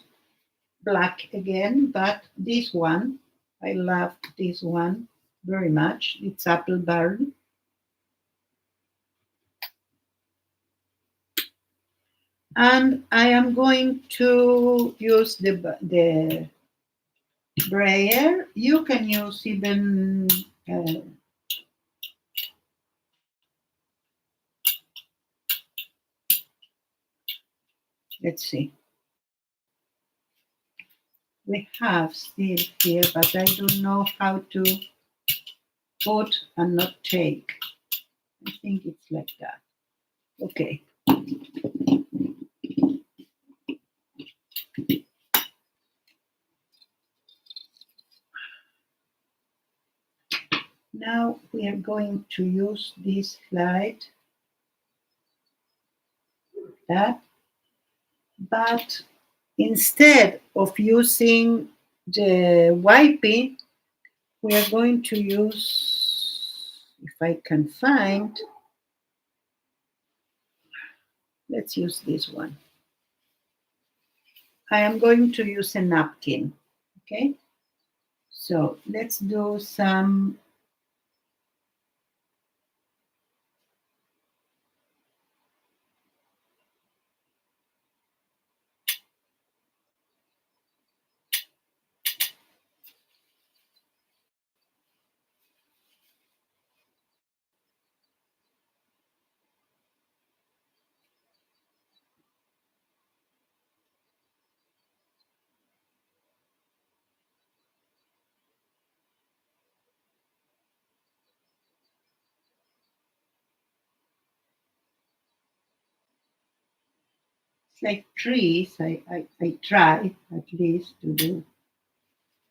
black again, but this one, I love this one very much. It's apple burn. And I am going to use the brayer. You can use even Let's see. We have still here, but I don't know how to put and not take. I think it's like that. Okay. Now we are going to use this slide, that, but instead of using the wiping, we are going to use, if I can find, let's use this one. I am going to use a napkin, okay? So let's do some, it's like trees. I try at least to do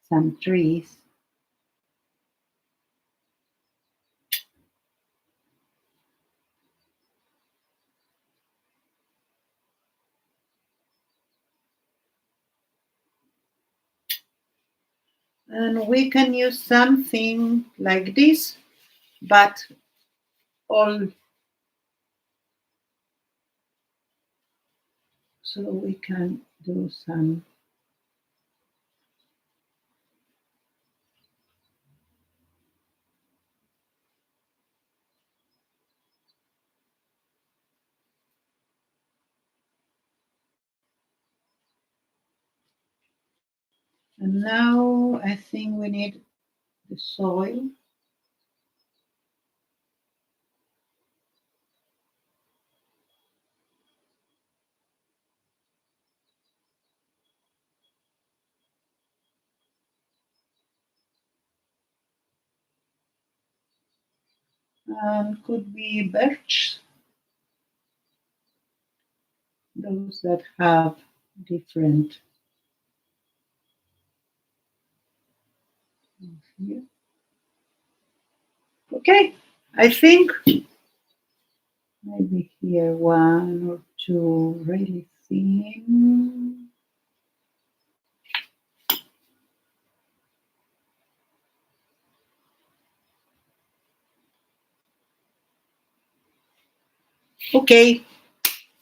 some trees. And we can use something like this, but all, so we can do some. And now I think we need the soil. And could be birch, those that have different here. Okay, I think maybe here one or two really thin. Okay,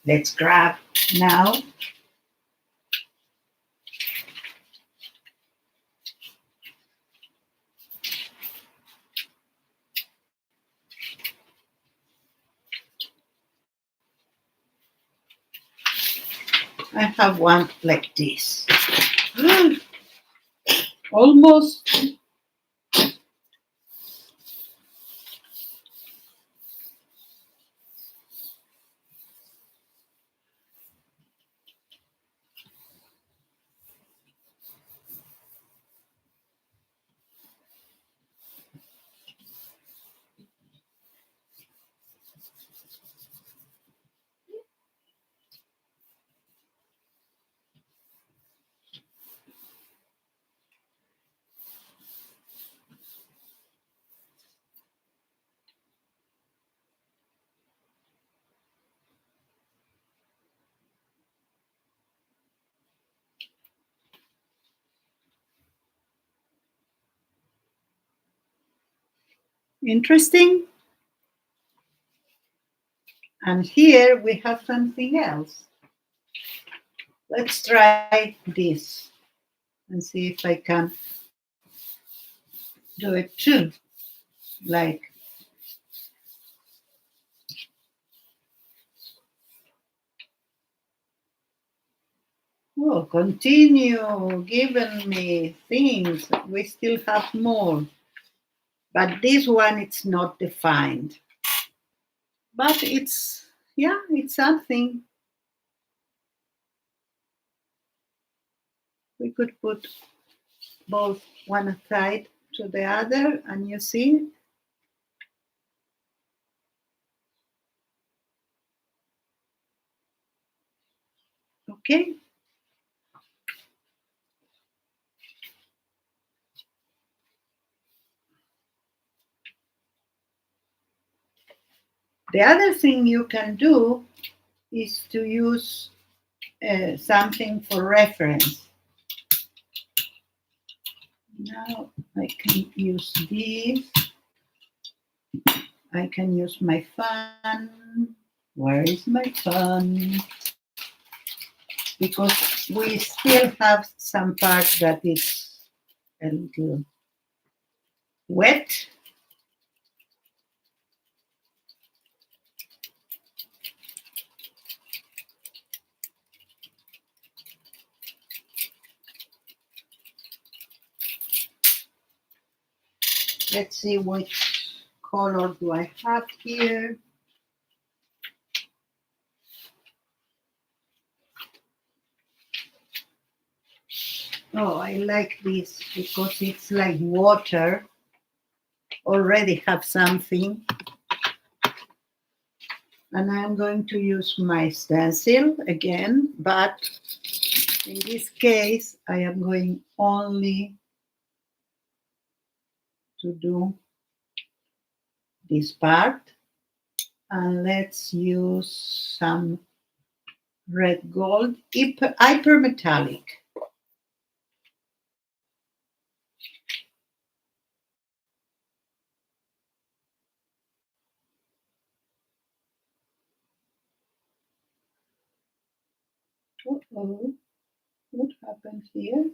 let's grab now. I have one like this. Almost. Interesting. And here we have something else. Let's try this and see if I can do it too. Like, oh, continue giving me things. We still have more. But this one, it's not defined. But it's, yeah, it's something. We could put both one side to the other, and you see, okay. The other thing you can do is to use something for reference. Now I can use this. I can use my fan. Where is my fan? Because we still have some part that is a little wet. Let's see which color do I have here. Oh, I like this because it's like water. Already have something. And I'm going to use my stencil again, but in this case, I am going only to do this part. And let's use some red gold, hypermetallic. Uh-oh, what happened here?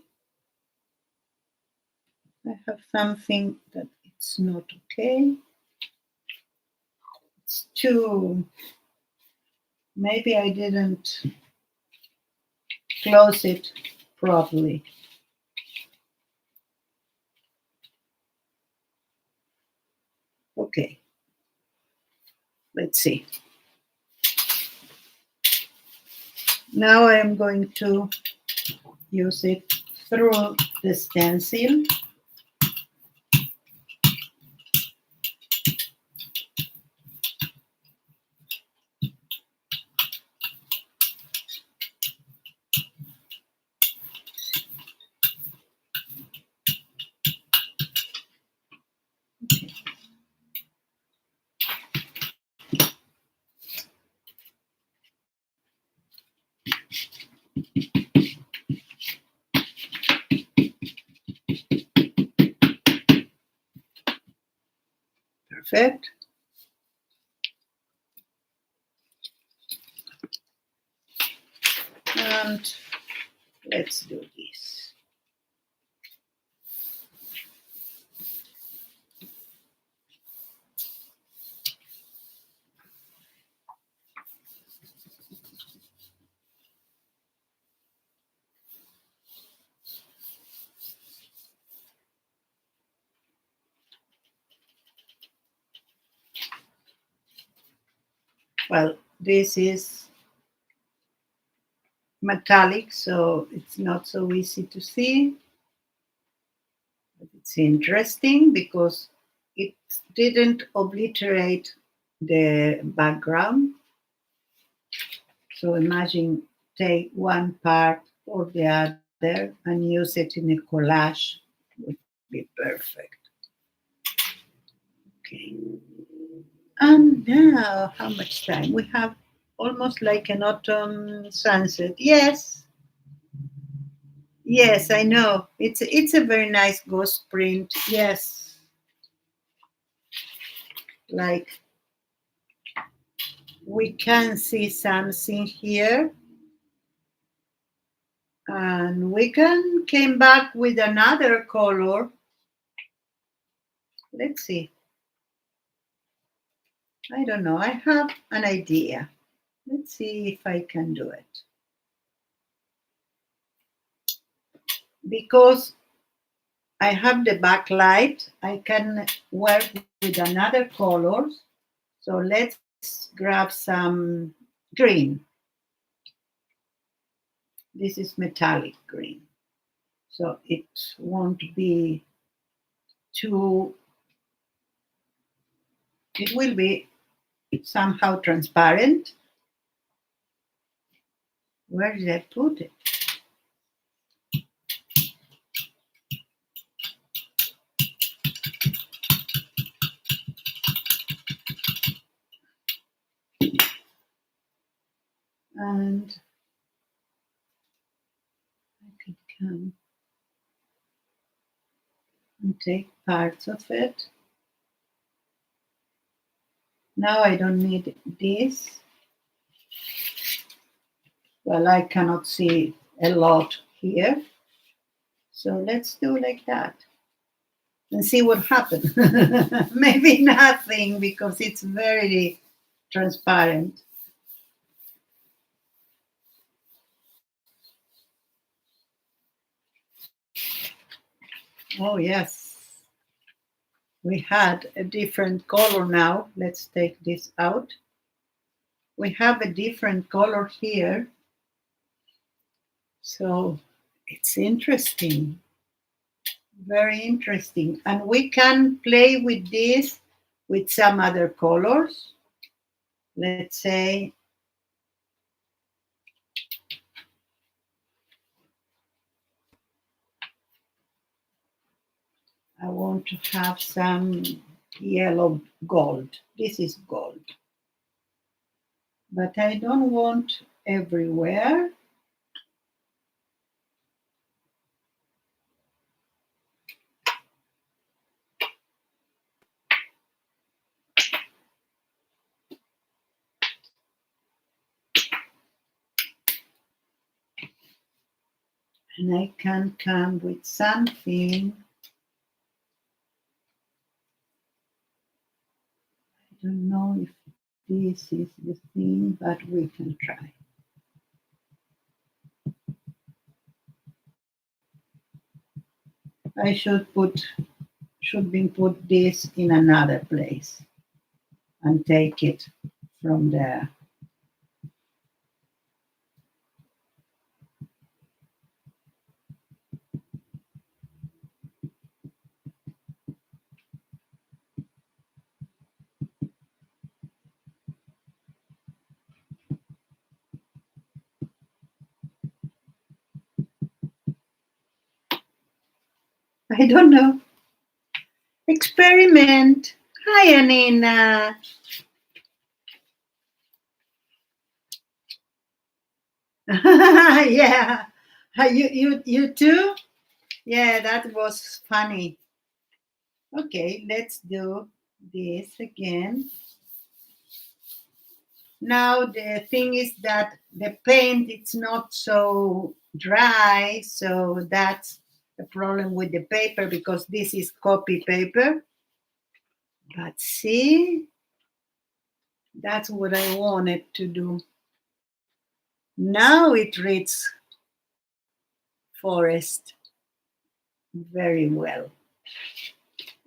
I have something that it's not okay. It's too, maybe I didn't close it properly. Okay, let's see. Now I am going to use it through the stencil. Perfect. And let's do this. Well, this is metallic, so it's not so easy to see. But it's interesting because it didn't obliterate the background. So imagine take one part or the other and use it in a collage. Would be perfect. Okay. And now, how much time? We have almost like an autumn sunset. Yes, yes, I know. It's a very nice ghost print. Yes, like we can see something here, and we can came back with another color. Let's see. I don't know. I have an idea. Let's see if I can do it. Because I have the backlight, I can work with another colors. So let's grab some green. This is metallic green. so it won't be too, it will be somehow transparent. Where did I put it? And I could come and take parts of it. Now I don't need this. Well, I cannot see a lot here. So let's do like that and see what happens. Maybe nothing because it's very transparent. Oh, yes. We had a different color now. Let's take this out. We have a different color here. So it's interesting. Very interesting. And we can play with this with some other colors. Let's say I want to have some yellow gold. This is gold. But I don't want everywhere. And I can come with something. I don't know if this is the thing, but we can try. I should be put this in another place and take it from there. I don't know. Experiment. Hi, Anina. Yeah. You too? Yeah, that was funny. Okay, let's do this again. Now the thing is that the paint it's not so dry, so that's a problem with the paper because this is copy paper. But see, that's what I wanted to do. Now it reads forest very well.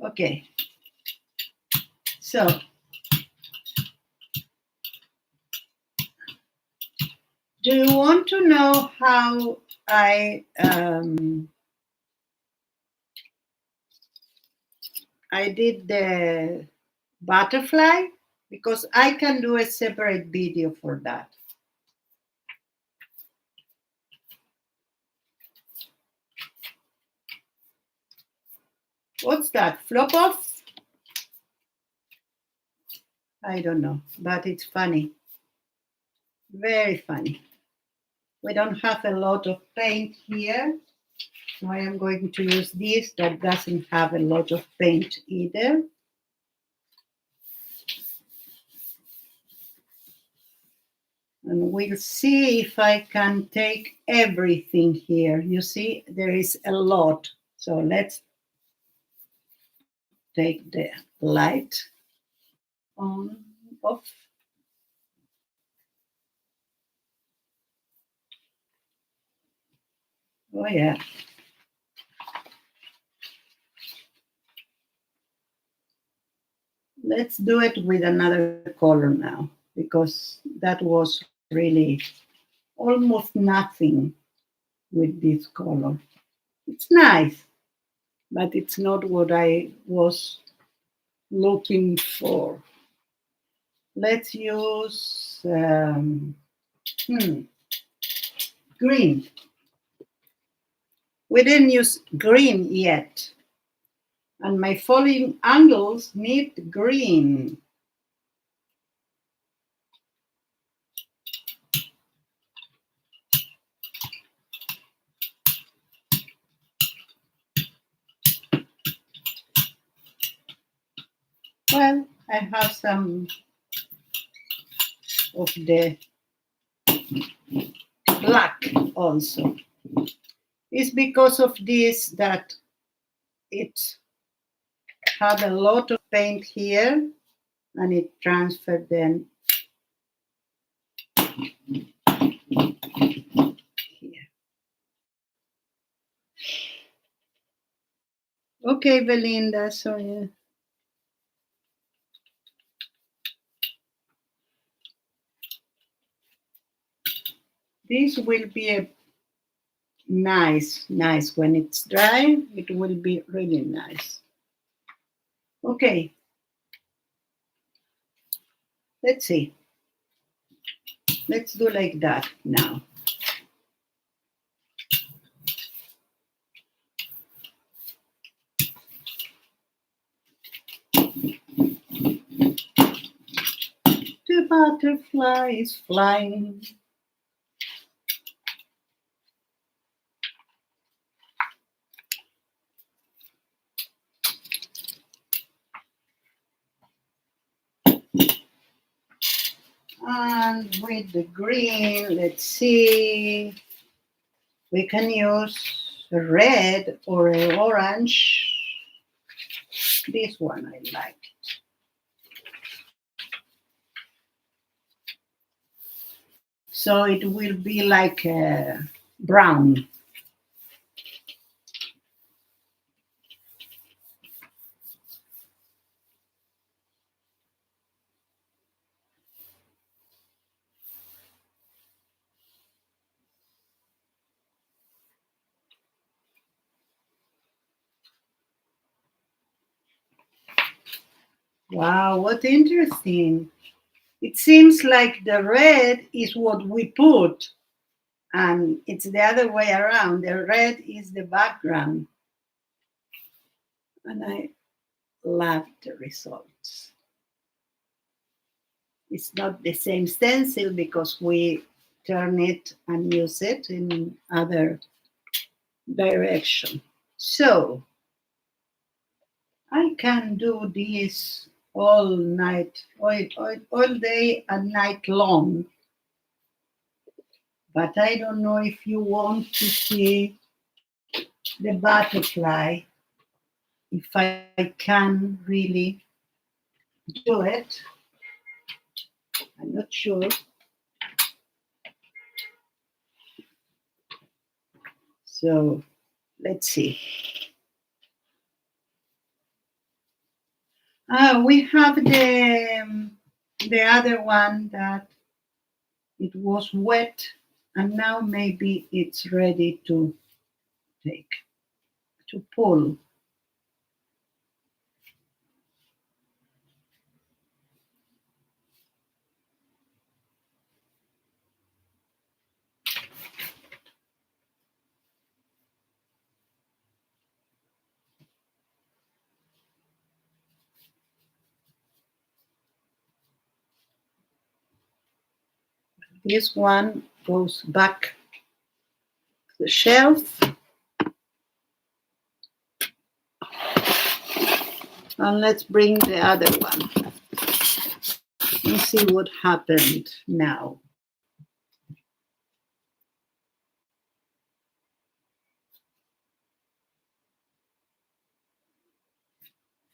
Okay, so do you want to know how I did the butterfly? Because I can do a separate video for that. What's that? Flop off? I don't know, but it's funny. Very funny. We don't have a lot of paint here, so I am going to use this that doesn't have a lot of paint either. And we'll see if I can take everything here. You see, there is a lot. So let's take the light on, off. Oh, yeah. Let's do it with another color now, because that was really almost nothing with this color. It's nice, but it's not what I was looking for. Let's use green. We didn't use green yet, and my falling angles need green. Well, I have some of the black also. It's because of this that it had a lot of paint here and it transferred then here. Okay, Belinda, so yeah. This will be a nice. When it's dry, it will be really nice. Okay, let's see. Let's do like that now. The butterfly is flying. And with the green, let's see, we can use a red or an orange. This one I like. So it will be like brown. Wow, what interesting. It seems like the red is what we put, and it's the other way around. The red is the background. And I love the results. It's not the same stencil because we turn it and use it in other direction. So I can do this all night, all day and night long. But I don't know if you want to see the butterfly, if I can really do it. I'm not sure. So let's see. We have the other one that it was wet and now maybe it's ready to take, to pull. This one goes back to the shelf. And let's bring the other one and see what happened now.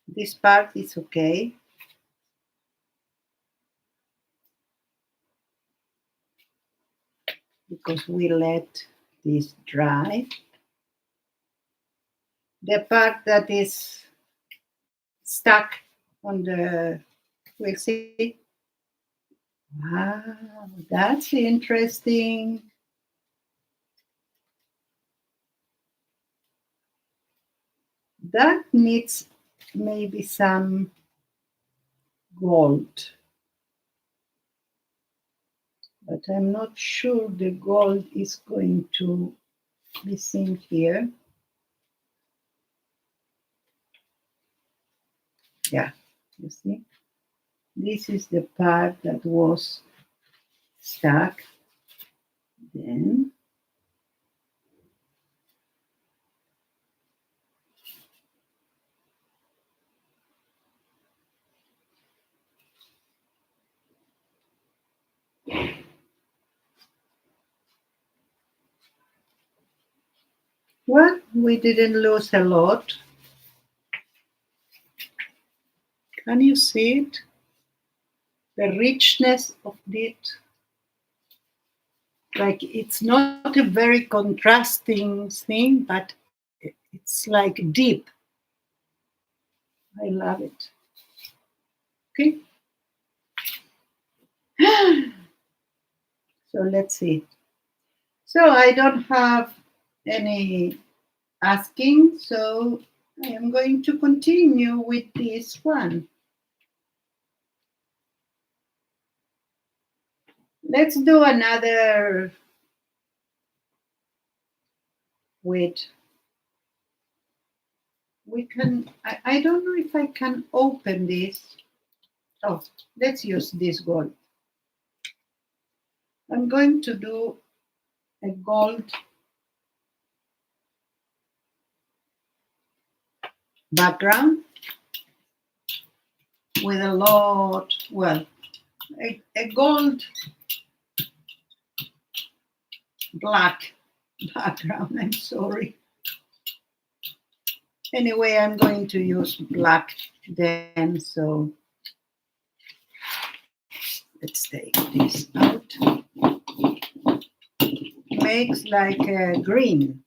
This part is okay. Because we let this dry. The part that is stuck on the, we'll see. Wow, that's interesting. That needs maybe some gold, but I'm not sure the gold is going to be seen here. Yeah, you see, this is the part that was stuck. Then well, we didn't lose a lot. Can you see it? The richness of it. Like it's not a very contrasting thing, but it's like deep. I love it. Okay. So let's see. So I don't have any asking, so I am going to continue with this one. Let's do another with, we can, I don't know if I can open this. Oh, let's use this gold. I'm going to do a gold background with a lot, well, a gold black background. I'm sorry. Anyway, I'm going to use black then, so let's take this out. Makes like a green.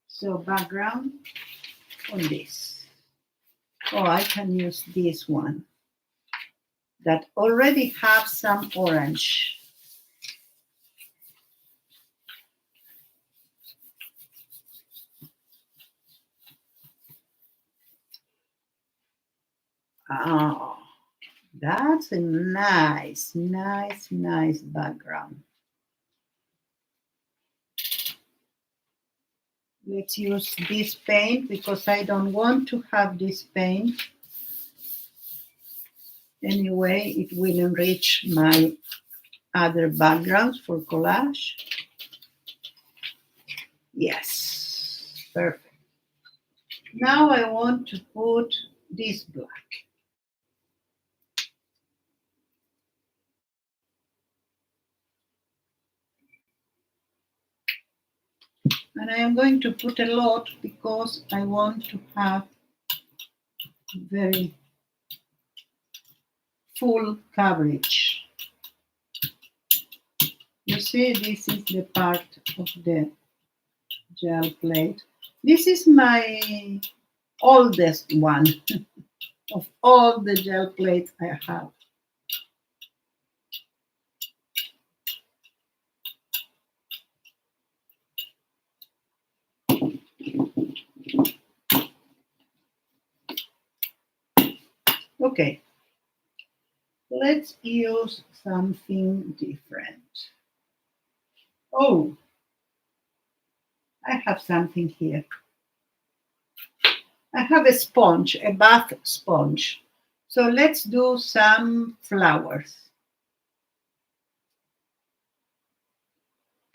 So background on this. Oh, I can use this one that already have some orange. Oh, that's a nice, nice, nice background. Let's use this paint because I don't want to have this paint. Anyway, it will enrich my other backgrounds for collage. Yes, perfect. Now I want to put this black. And I am going to put a lot because I want to have very full coverage. You see, this is the part of the gel plate. This is my oldest one of all the gel plates I have. Okay, let's use something different. Oh, I have something here. I have a sponge, a bath sponge. So let's do some flowers.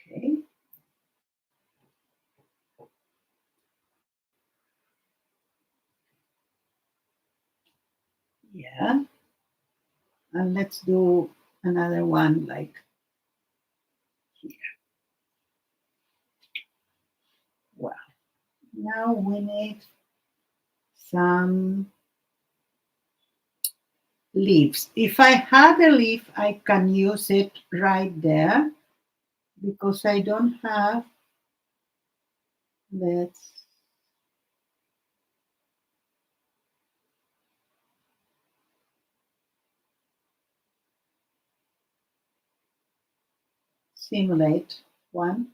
Okay. Yeah. And let's do another one like here. Wow. Now we need some leaves. If I had a leaf, I can use it right there because I don't have. Let's simulate one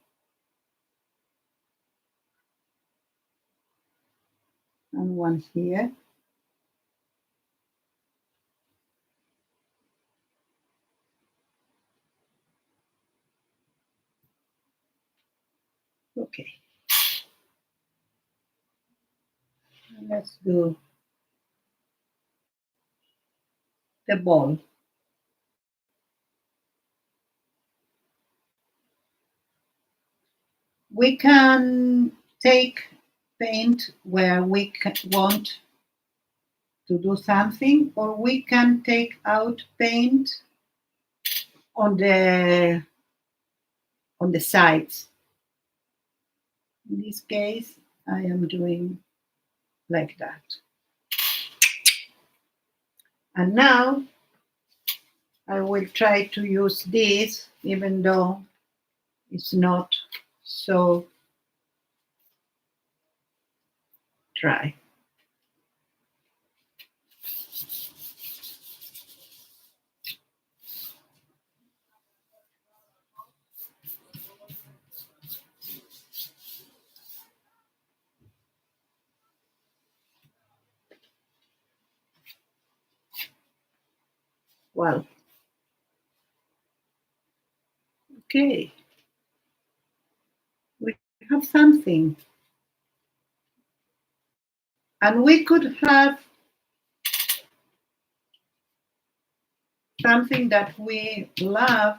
and one here. Okay, let's do the ball. We can take paint where we want to do something, or we can take out paint on the sides. In this case, I am doing like that. And now I will try to use this, even though it's not so dry. Well, okay, we have something. And we could have something that we love,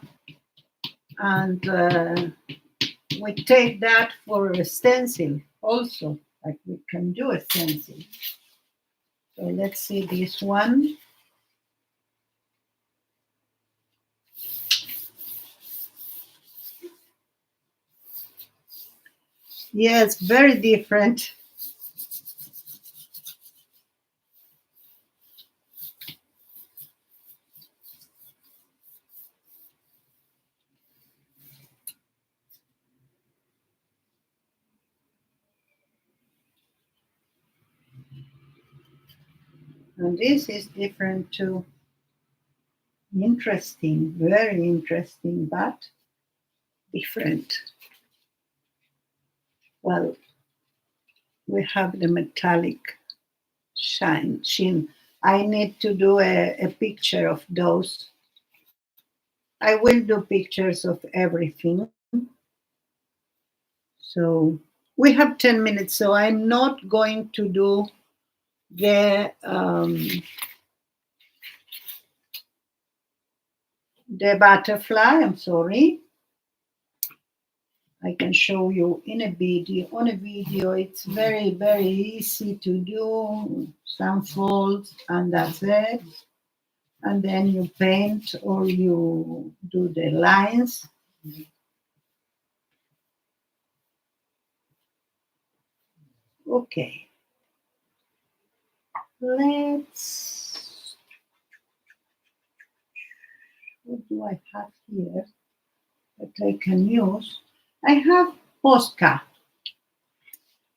and we take that for a stencil also. Like we can do a stencil. So let's see this one. Yes, very different. And this is different too. Interesting, very interesting, but different. Well, we have the metallic sheen. I need to do a picture of those. I will do pictures of everything. So we have 10 minutes, so I'm not going to do the butterfly. I'm sorry. I can show you in a video. On a video, it's very, very easy to do. Some folds, and that's it. And then you paint or you do the lines. Okay. Let's. What do I have here that I can use? I have Posca.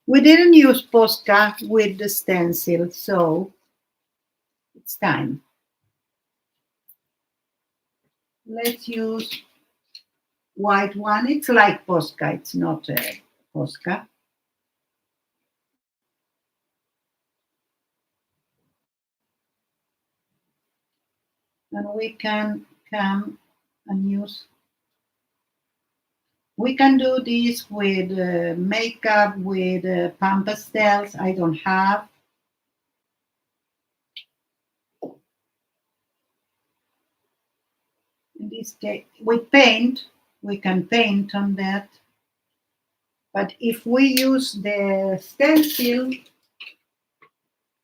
We didn't use Posca with the stencil, so it's time. Let's use white one. It's like Posca, it's not a Posca. And we can come and use. We can do this with makeup, with pan pastels. I don't have. In this case, with paint, we can paint on that. But if we use the stencil,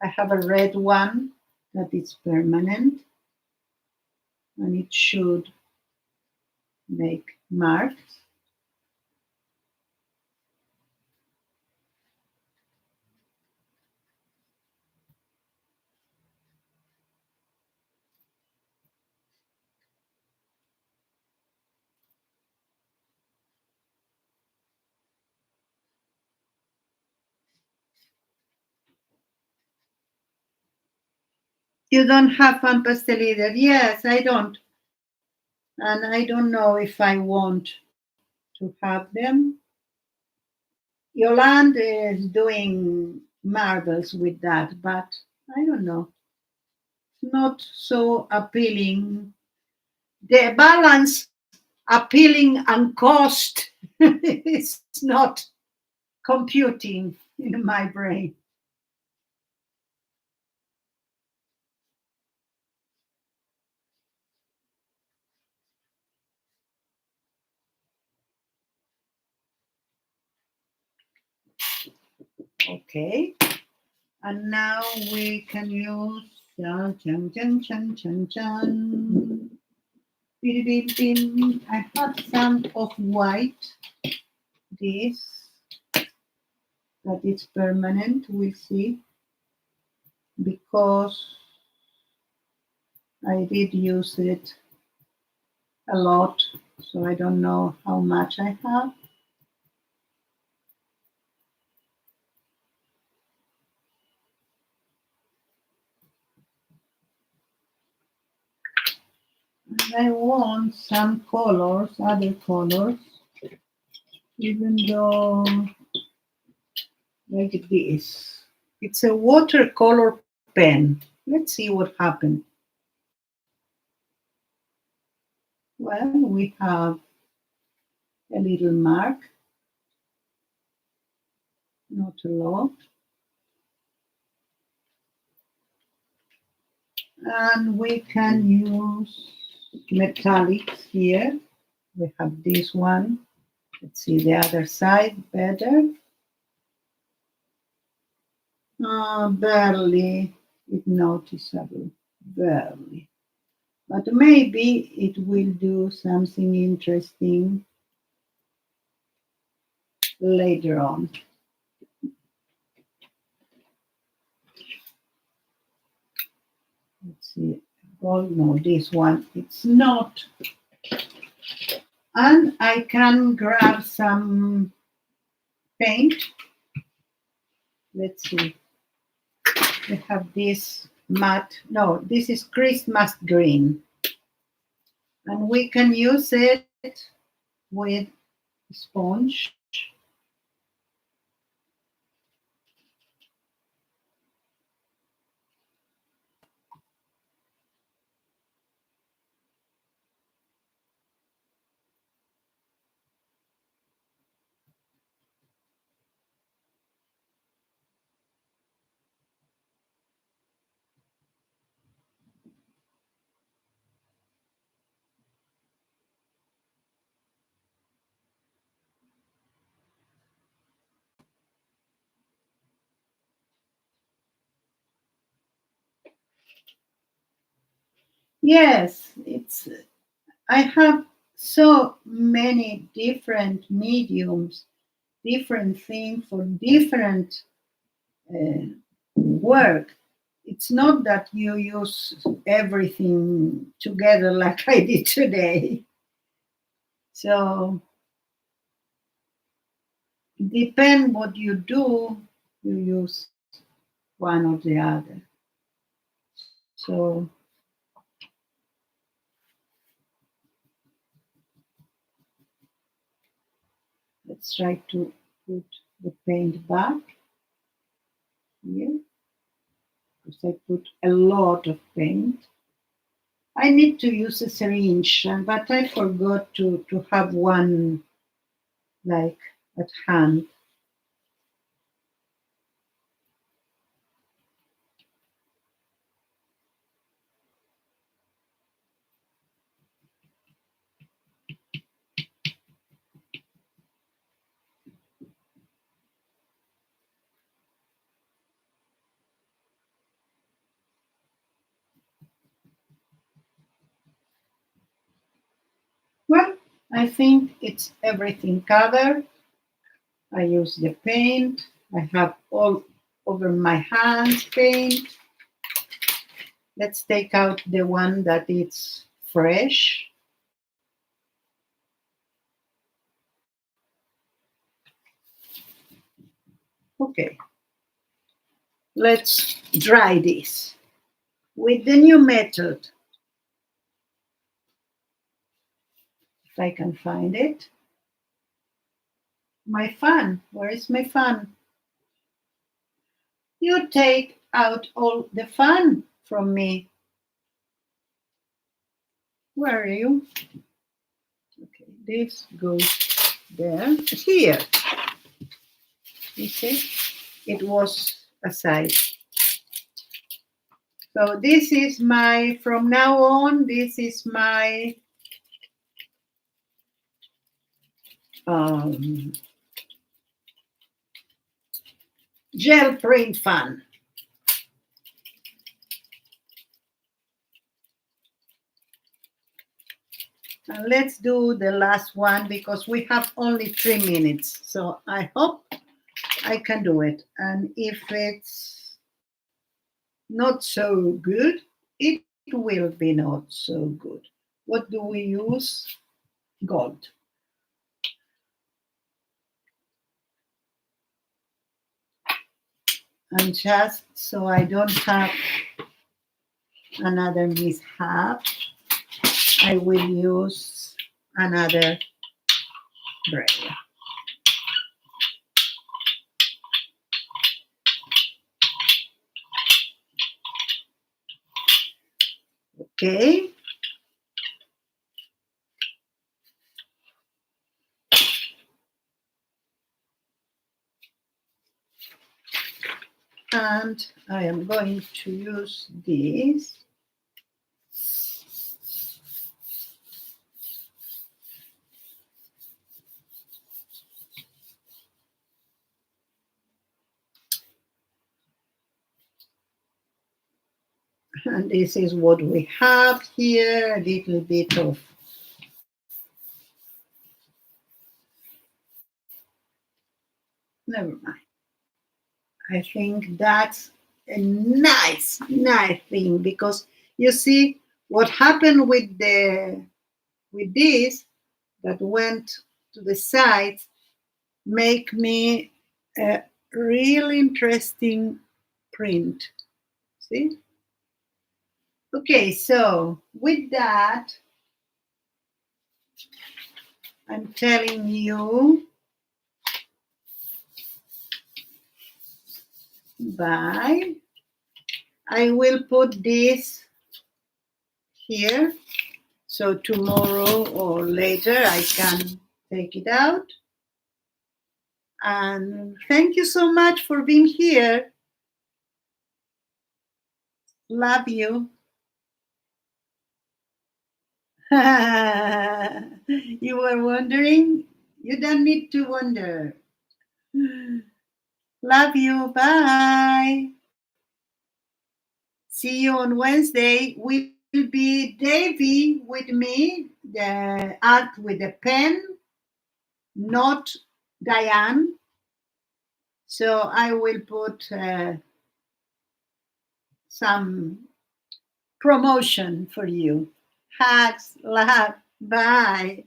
I have a red one that is permanent, and it should make marks. You don't have pan pastel either? Yes, I don't. And I don't know if I want to have them. Yolande is doing marvels with that, but I don't know. It's not so appealing. The balance appealing and cost is not computing in my brain. Okay, and now we can use chan chan chan chan chan chan. Bim, bim, bim. I have some of white. This that is permanent. We'll see because I did use it a lot, so I don't know how much I have. And I want some colors, other colors, even though like this. It's a watercolor pen. Let's see what happens. Well, we have a little mark, not a lot. And we can use metallics here. We have this one. Let's see the other side better. Barely it noticeable, barely. But maybe it will do something interesting later on. Let's see. Oh no, this one it's not. And I can grab some paint. Let's see. We have this matte. No, this is Christmas green, and we can use it with sponge. Yes, it's. I have so many different mediums, different things for different uh, work. It's not that you use everything together like I did today. So depend what you do, you use one or the other. So let's try to put the paint back here because I put a lot of paint. I need to use a syringe, but I forgot to have one like at hand. Well, I think it's everything covered. I use the paint. I have all over my hands paint. Let's take out the one that is fresh. Okay, let's dry this. With the new method, if I can find it. My fan. Where is my fan? You take out all the fun from me. Where are you? Okay, this goes there. Here. You see? It was aside. So this is my, from now on, this is my um, gel print fan. And let's do the last one because we have only 3 minutes. So I hope I can do it. And if it's not so good, it will be not so good. What do we use? Gold. And just so I don't have another mishap, I will use another braille. Okay. And I am going to use this. And this is what we have here, a little bit of never mind. I think that's a nice thing because you see what happened with this that went to the side make me a real interesting print. See? Okay, so with that, I'm telling you bye. I will put this here so tomorrow or later I can take it out. And thank you so much for being here. Love you. You were wondering? You don't need to wonder. Love you. Bye. See you on Wednesday. Will be Davy with me, the art with a pen, not Diane. So I will put some promotion for you. Hugs, love, bye.